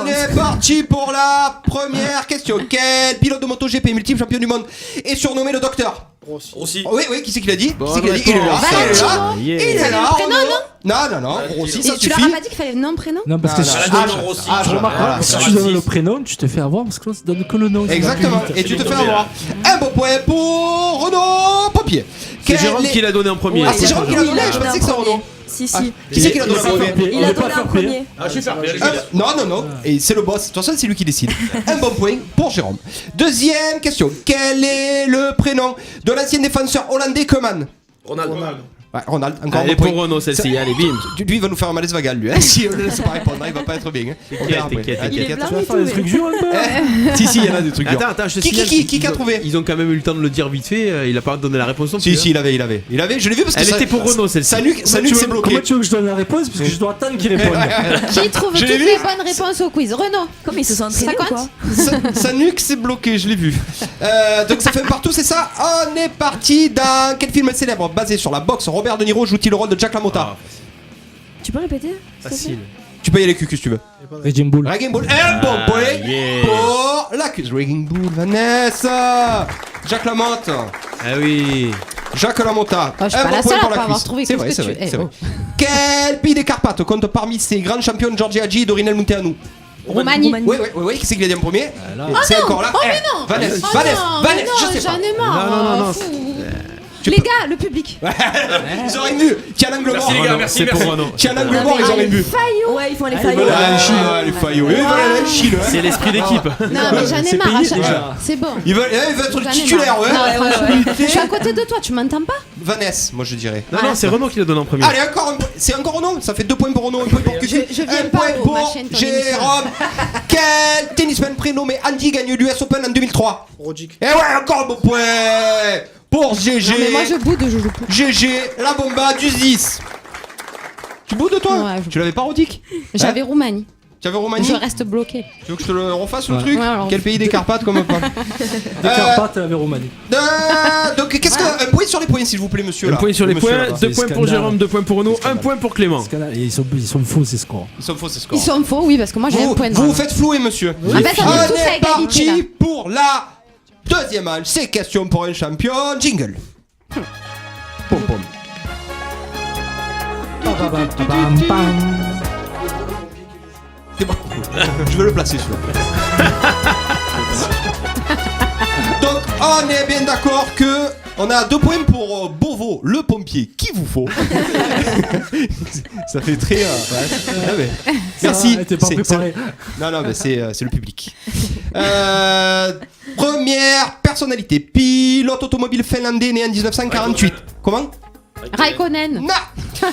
On est parti pour la première question. Quel pilote de MotoGP multiple champion du monde est surnommé le docteur? Rossi. Oui, qui c'est qui l'a dit? Il est là. Il est là. Non. Rossi, ça suffit. Tu leur as pas dit qu'il fallait nom, prénom? Non, parce que si tu donnes le prénom, tu te fais avoir parce que là, ça donne que le nom. Exactement. Et tu te fais avoir. Un beau point pour Renaud Pompier. C'est Jérôme qui l'a donné en premier. Ah, c'est Jérôme qui l'a donné. Je pensais que c'est Renaud. Si. Qui c'est qui l'a donné en premier? Il a donné en premier. Ah, je suis fair play. Non. Et c'est le boss. De toute façon, c'est lui qui décide. Un bon point pour Jérôme. Deuxième question. Quel est le prénom de l'ancien défenseur hollandais Koeman? Ronaldo. Ouais, Ronald, encore un point. Renaud, celle-ci, allez, bim. Lui, il va nous faire un malaise vagal, lui. Si on ne laisse pas répondre, il va pas être bien. T'inquiète. Tu vas faire des trucs durs un peu. Si, il y en a des trucs durs. Attends, je te signale. Qui a trouvé? Ils ont quand même eu le temps de le dire vite fait. Il a pas donné la réponse non plus. Si, il avait. Je l'ai vu parce que elle était pour Renaud, celle-ci. Sa nuque s'est bloquée. Comment tu veux que je donne la réponse? Parce que je dois attendre qu'il réponde. Qui trouve toutes les bonnes réponses au quiz? Renaud. Comme ils se sont entraînés ou quoi? Sa nuque s'est bloquée, je l'ai vu. Donc ça fait un partout, c'est ça? On est parti dans quel film célèbre basé sur la boxe Robert De Niro joue-t-il le rôle de Jack LaMotta? Tu peux répéter? Facile. Tu peux y aller cucu si tu veux. Raging Bull. Un bon point pour la cuisse. Raging Bull, Vanessa. Jacques Lamotte. Ah oui. Jacques Lamotta. Je suis pas la seule à pas avoir trouvé. C'est vrai. Quel pays des Carpates compte parmi ses grands champions Giorgi Hagi et Dorinel Munteanu? Roumanie. Oui, qui c'est qui l'a dit en premier? C'est encore là. Oh mais non. Vanessa, je sais pas. J'en ai marre. Non. Les gars, le public. Ils auraient mieux. Tiens l'angle mort. Merci les gars, merci. Tiens l'angle mort, ils auraient mieux. Ouais, ils font les faillots. Les faillots. C'est l'esprit d'équipe. Non, mais j'en ai marre à chaque fois. C'est bon. Il veut être titulaire, ouais. Je suis à côté de toi, tu m'entends pas? Vanessa, moi je dirais. Non, c'est Renaud qui le donne en premier. Allez, c'est encore Renaud. Ça fait 2 points pour Renaud, 1 point pour Cucu. Je viens un pas point au pour machin de ton Jérôme. Quel tennisman prénommé Andy gagne l'US Open en 2003? Roddick. Et ouais, encore un bon point pour GG. Non mais moi je boude, je joue plus. GG, la bomba du 10. Tu boudes toi? Ouais, tu l'avais pas Roddick? J'avais Roumanie. Tu avais Roumanie? Je reste bloqué. Tu veux que je te le refasse le truc? Quel pays des Carpates comme pas? Des Carpates, avait Roumanie. Donc qu'est-ce que un point sur les points s'il vous plaît monsieur? Un point sur les points, 2 points pour Jérôme, 2 points pour Renaud, 1 point pour Clément. Ils sont faux ces scores. Ils sont faux, oui, parce que moi j'ai un point de vous faites flouer monsieur. En fait on est tous à égalité là. Parti pour la deuxième manche, c'est question pour un champion. Jingle. Pom pom. C'est bon. Je vais le placer celui-là. Donc on est bien d'accord que on a 2 points pour Beauvau, le pompier, qu'il vous faut. Ça fait très. Merci. T'es pas préparé. Non, mais c'est le public. Première personnalité, pilote automobile finlandais né en 1948. Comment? Raikkonen. Non.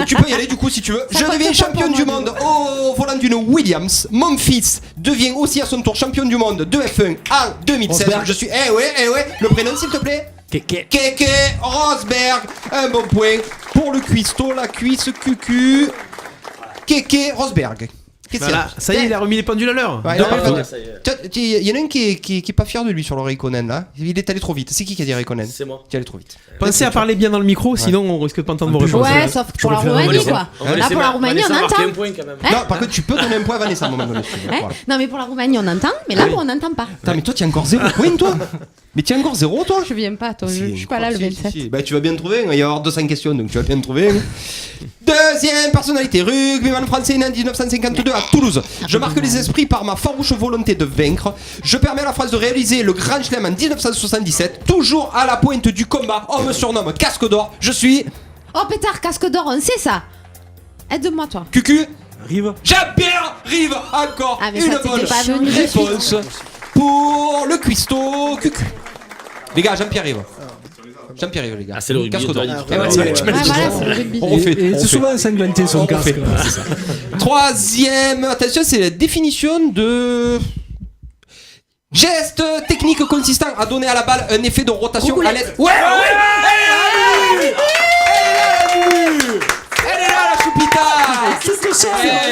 Tu peux y aller du coup si tu veux. Je deviens championne du monde au volant d'une Williams. Mon fils devient aussi à son tour champion du monde de F1 en 2016. Je suis. Eh ouais. Le prénom s'il te plaît. Keke Rosberg. Un bon point pour le cuistot, la cuisse, cucu. Keke Rosberg. Voilà, ça y est, il a remis les pendules à l'heure. Il y en a un qui est pas fier de lui sur le Raikkonen là. Il est allé trop vite. C'est qui a dit Raikkonen? C'est moi. Qui est allé trop vite. Pensez à parler bien dans le micro, sinon on risque de pas entendre vos réponses. Ouais, sauf pour la Roumanie quoi. Là pour la Roumanie on entend. Non, par contre tu peux donner un point à Vanessa à un moment donné. Non mais pour la Roumanie on entend, mais là on n'entend pas. Attends, mais toi tu as encore 0 point toi. Mais tu as encore 0 toi. Je viens pas, toi. Je suis pas là le 27. Bah tu vas bien trouver. Il va y avoir 200 questions donc tu vas bien trouver. Deuxième personnalité, rugbyman français né en 1952 à Toulouse. Je marque les esprits par ma farouche volonté de vaincre. Je permets à la France de réaliser le Grand Chelem en 1977. Toujours à la pointe du combat, on me surnomme Casque d'Or. Je suis... Oh pétard, Casque d'Or, on sait ça. Aide-moi toi. Cucu. Rive. Jean-Pierre Rive, encore mais une ça, bonne pas venu réponse pour le cuistot Cucu. Les gars, Jean-Pierre Rive. Jean-Pierre Rive, les gars. Ah, c'est le rugby. Casque d'Or. On refait. C'est souvent ensanglanté son casque. Troisième, attention, c'est la définition de geste technique consistant à donner à la balle un effet de rotation à l'aide. Ouais. Elle est là la choupita.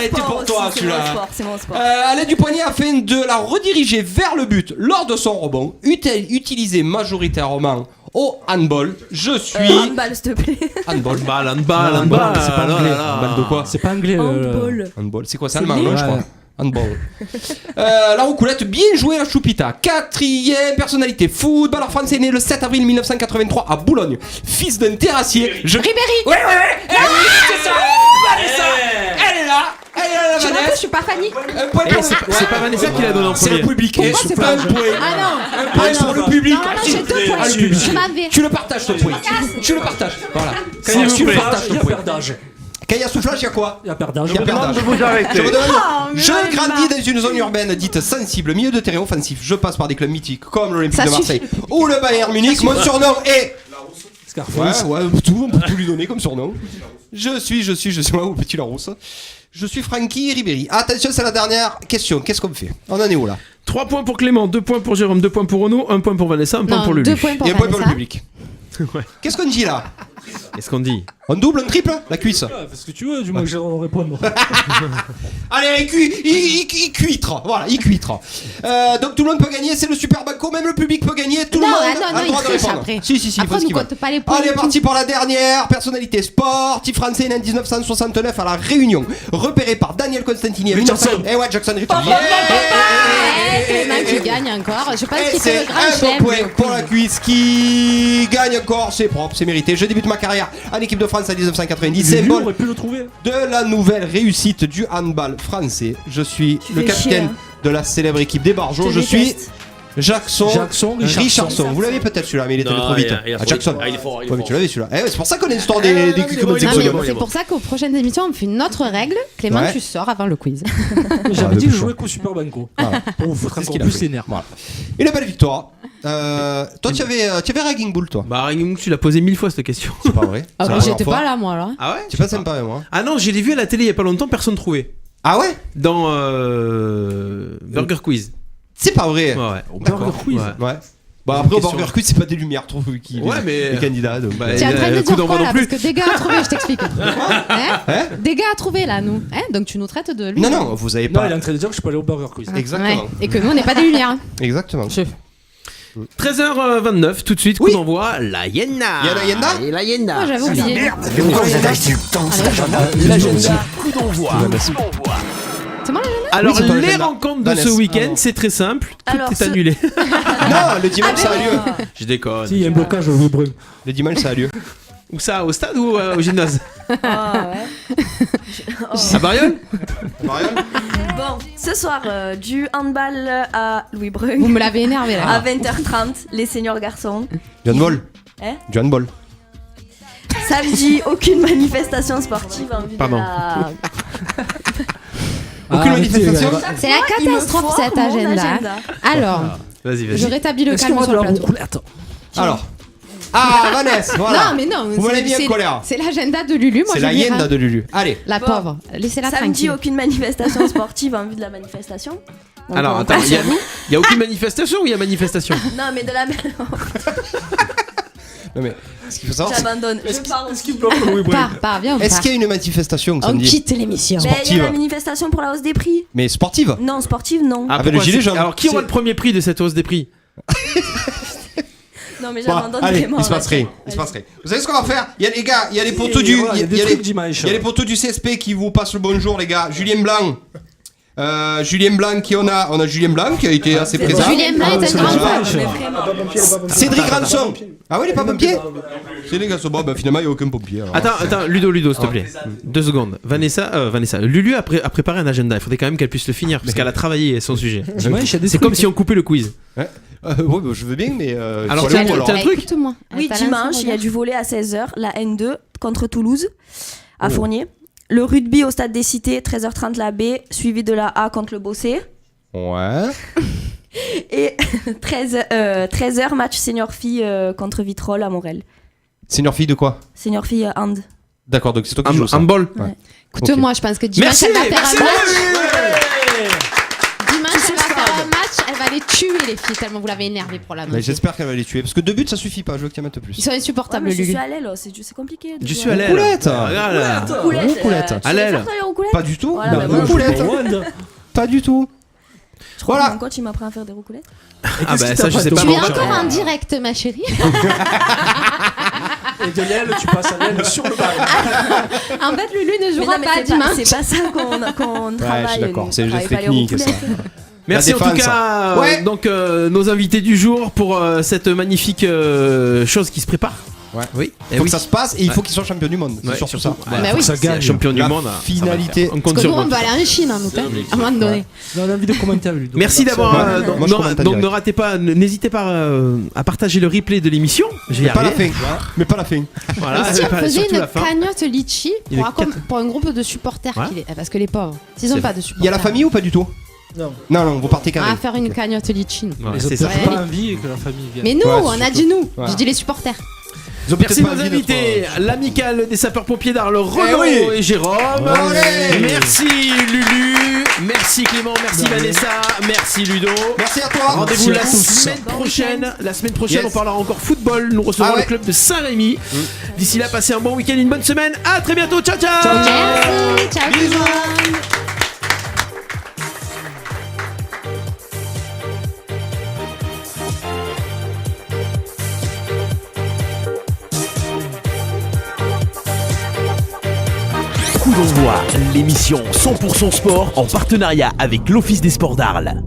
T'es pour toi celui-là. C'est mon sport. À l'aide du poignet afin de la rediriger vers le but lors de son rebond, utilisé majoritairement au handball. Je suis. Handball, s'il te plaît. Handball. Handball. C'est pas anglais. Handball de quoi? C'est pas anglais. Handball. C'est quoi? C'est allemand, je crois. Handball. La roucoulette, bien joué la choupita. Quatrième personnalité, footballeur français né le 7 avril 1983 à Boulogne. Fils d'un terrassier. Ribéry. Ouais. C'est ça. Vanessa. Elle est là. La Je Vanessa. suis pas Fanny. Un point pour C'est pas Vanessa qui l'a donné en c'est premier. le public. Pourquoi c'est pas un point. Ah non. Un point pour le public. Non, j'ai 2 points. Je m'en vais. Tu le partages ton point. Tu le partages. Voilà. S'il vous Tu le plaît, partages il ton y a point. perdage. Quand il y a soufflage, il y a quoi? Il y a perdage. Il y a perdage. de vous arrêter. Je vous donne. mais Je j'en ai grandis marre. dans une zone urbaine dite sensible, milieu de terrain offensif. Je passe par des clubs mythiques comme l'Olympique Ça de Marseille ou le Bayern Munich. Mon surnom est. Scarface. Ouais, on peut tout lui donner comme surnom. Je suis moi au petit Larousse. Je suis Francky Ribéry. Attention, c'est la dernière question. Qu'est-ce qu'on fait? On en est où là? 3 points pour Clément, 2 points pour Jérôme, 2 points pour Renaud, 1 point pour Vanessa, 1 point pour Lulu. 2 points pour Et un point pour le Vanessa. public. Qu'est-ce qu'on dit là? Qu'est-ce qu'on dit? On double, on triple? La cuisse. Fais ce que tu veux, du moins que j'ai le répondre. Allez, il cuitre. Voilà, il cuitre. Donc tout le monde peut gagner, c'est le super banco, même le public peut gagner, tout le monde a le droit de répondre. Après. Si, il faut Après, ce nous qu'il veut. compte pas les points. Allez, parti pour la dernière personnalité sportive français né en 1969 à La Réunion, repéré par Daniel Constantini. Richardson. Ouais, Jackson Richardson. Clément qui gagne encore. Je pense Et qu'il c'est fait le grand un bon chelem. point pour la cuisse qui gagne encore, c'est propre, c'est mérité. Je débute ma carrière en équipe de France en 1990, Lulu symbole aurait pu le trouver. de la nouvelle réussite du handball français. Je suis le fais capitaine chier, hein. de la célèbre équipe des Barjots. Je suis Jackson Richardson. Vous l'avez peut-être celui-là, mais il est allé trop vite. Jackson. Il est fort. Ouais, mais tu l'avais celui-là. C'est pour ça qu'on a l'histoire des culs comme des Non, mais podiums. c'est pour ça qu'aux prochaines émissions, on fait une autre règle. Clément, Ouais. tu sors avant le quiz. J'avais le dit que je plus jouais qu'au Super Banco. Voilà. Pour vous foutre C'est ce encore qu'il a plus fait. les nerfs. Voilà. Une belle victoire. Toi, tu avais Ragging Bull, toi. Bah, Ring, tu l'as posé 1000 fois cette question. C'est pas vrai. Ah C'est bah, la j'étais première pas fois. là, moi, là. Ah ouais? Tu es pas sympa avec moi. Ah non, j'ai vu à la télé il y a pas longtemps, personne trouvait. Ah ouais? Dans Burger Quiz. C'est pas vrai. Ouais. Au Burger Quiz. Ouais. Bah après au Burger Quiz c'est pas des lumières trop qui Ouais, mais les candidats donc. Bah, Tu es en train de coup dire d'envoi quoi non là? plus. Parce que des gars à trouver, je t'explique. Hein des gars à trouver là, nous. Hein donc tu nous traites de lui. Non, vous avez Non, pas. il est en train de dire que je peux aller au Burger Quiz. Exactement. Ouais. Et que nous, on n'est pas des lumières. Exactement. 13h29, tout de suite, coup Oui. d'envoi, la Yenna. Il y a la Yenna. La Yenna. Moi, j'avais oublié. L'agenda. Coup d'envoi. C'est moi l'agenda? Alors, Oui, c'est ton les agenda. rencontres de Vanessa. ce week-end, Alors. c'est très simple. Tout Alors, est ce- annulé. Non, le dimanche ça a lieu. Je déconne. Si, il y a un blocage au brun. Le dimanche ça a lieu. Où ça? Au stade ou au gymnase? Ah ouais. À Bariol? Marion. Bon, ce soir, du handball à Louis Brun. Vous me l'avez énervé là. À 20h30, les seniors garçons. Du handball. Hein Du handball. Samedi, aucune manifestation sportive en vue Pardon. de la... Aucune arrêtez, manifestation. les gars. C'est la Il me catastrophe foire cet mon agenda. Alors, Vas-y, je vas-y. rétablis le Est-ce qu'il y calme aura sur de le la plateau. roucoulette? Alors, Ah, Vanessa, voilà. Non, mais non, vous m'avez mis en colère. C'est l'agenda de Lulu. C'est l'agenda de Lulu. Allez. La pauvre, laissez-la tranquille. Samedi, aucune manifestation sportive en vue de la manifestation. Donc alors, attends, il y a aucune manifestation ou il y a manifestation? Non, mais de la même. Non, mais ce qu'il faut savoir, j'abandonne. Je pars aussi. Viens, est-ce qu'il y a une manifestation samedi? On quitte l'émission. Il y a la manifestation pour la hausse des prix. Mais sportive? Non, sportive, non. Avec le gilet jaune. Alors, qui aura le premier prix de cette hausse des prix? Non, mais j'abandonne allez, vraiment. Il se passe rien. Vous savez ce qu'on va faire? Il y a les gars, il y a les poteaux du. Il y a les poteaux du CSP qui vous passent le bonjour, les gars. Julien Blanc. Julien Blanc on a Julien Blanc qui a été assez présent. Julien Blanc est un grand fan. Cédric Ranson. Ah oui, il est pas pompier? Cédric Ranson. Bon, bah finalement, il n'y a aucun pompier. Alors. Attends, Ludo, s'il te plaît. 2 secondes. Vanessa, Lulu a préparé un agenda. Il faudrait quand même qu'elle puisse le finir parce qu'elle a travaillé son sujet. C'est comme si on coupait le quiz. Ouais. Oui, bah, je veux bien, mais. Alors, t'as un truc? Écoute-moi. Oui, dimanche, il y a du volley à 16h, la N2 contre Toulouse, à Fournier. Le rugby au stade des Cités, 13h30 la B, suivi de la A contre le Bossé. Ouais. Et 13h, match senior-fille contre Vitrolles à Morel. Senior-fille de quoi? Senior-fille hand. D'accord, donc c'est toi qui joues ça. Handball. Ouais. Écoute-moi, je pense que dimanche, elle va faire un match. Dimanche, elle va faire un match, elle va les tuer, les filles, tellement vous l'avez énervé pour la note. J'espère qu'elle va les tuer, parce que 2 buts ça suffit pas, je veux qu'il y en mette plus. Ils sont insupportables, Je Lulu. suis à l'aile, c'est compliqué. Je suis à l'aile. Roulette. Roulette. À l'aile. Pas du tout. Voilà, Roulette. Pas du tout. Je crois que mon coach il m'apprend à faire des roucoulettes. Ah bah ça je sais pas. Tu es encore en direct, ma chérie. Et de l'aile, tu passes à l'aile sur le ballon. En fait, Lulu ne jouera pas dimanche. C'est pas ça qu'on travaille. Ouais, je suis d'accord, c'est juste technique ça. Merci en tout cas donc nos invités du jour pour cette magnifique chose qui se prépare. Ouais. Oui. Il faut que ça se passe et il faut qu'ils soient champions du monde. C'est surtout ça. Bah oui, ça gagne. Champion du monde. Finalité. On parce que nous on va aller en Chine en août, à un moment donné. On a envie de commenter avec lui. Merci d'avoir. Donc ne ratez pas, n'hésitez pas à partager le replay de l'émission. Mais pas la fin. Mais pas la fin. Voilà. Si on faisait une cagnotte litchi pour un groupe de supporters, parce que les pauvres, s'ils n'ont pas de supporters. Il y a la famille ou pas du tout? Non, vous partez carré. À faire une cagnotte litchi. C'est ça. Pas envie que la famille vienne. Mais nous, on a dit nous. J'ai dit les supporters. Merci nos invités, l'amicale des sapeurs-pompiers d'Arles, Renaud et Jérôme. Merci Lulu, merci Clément, merci Vanessa, merci Ludo. Merci à toi. Rendez-vous la semaine prochaine. La semaine prochaine, on parlera encore football. Nous recevrons le club de Saint-Rémy. D'ici là, passez un bon week-end, une bonne semaine. À très bientôt. Ciao, ciao. Merci. Ciao, bisous. Coup d'envoi, l'émission 100% sport en partenariat avec l'Office des sports d'Arles.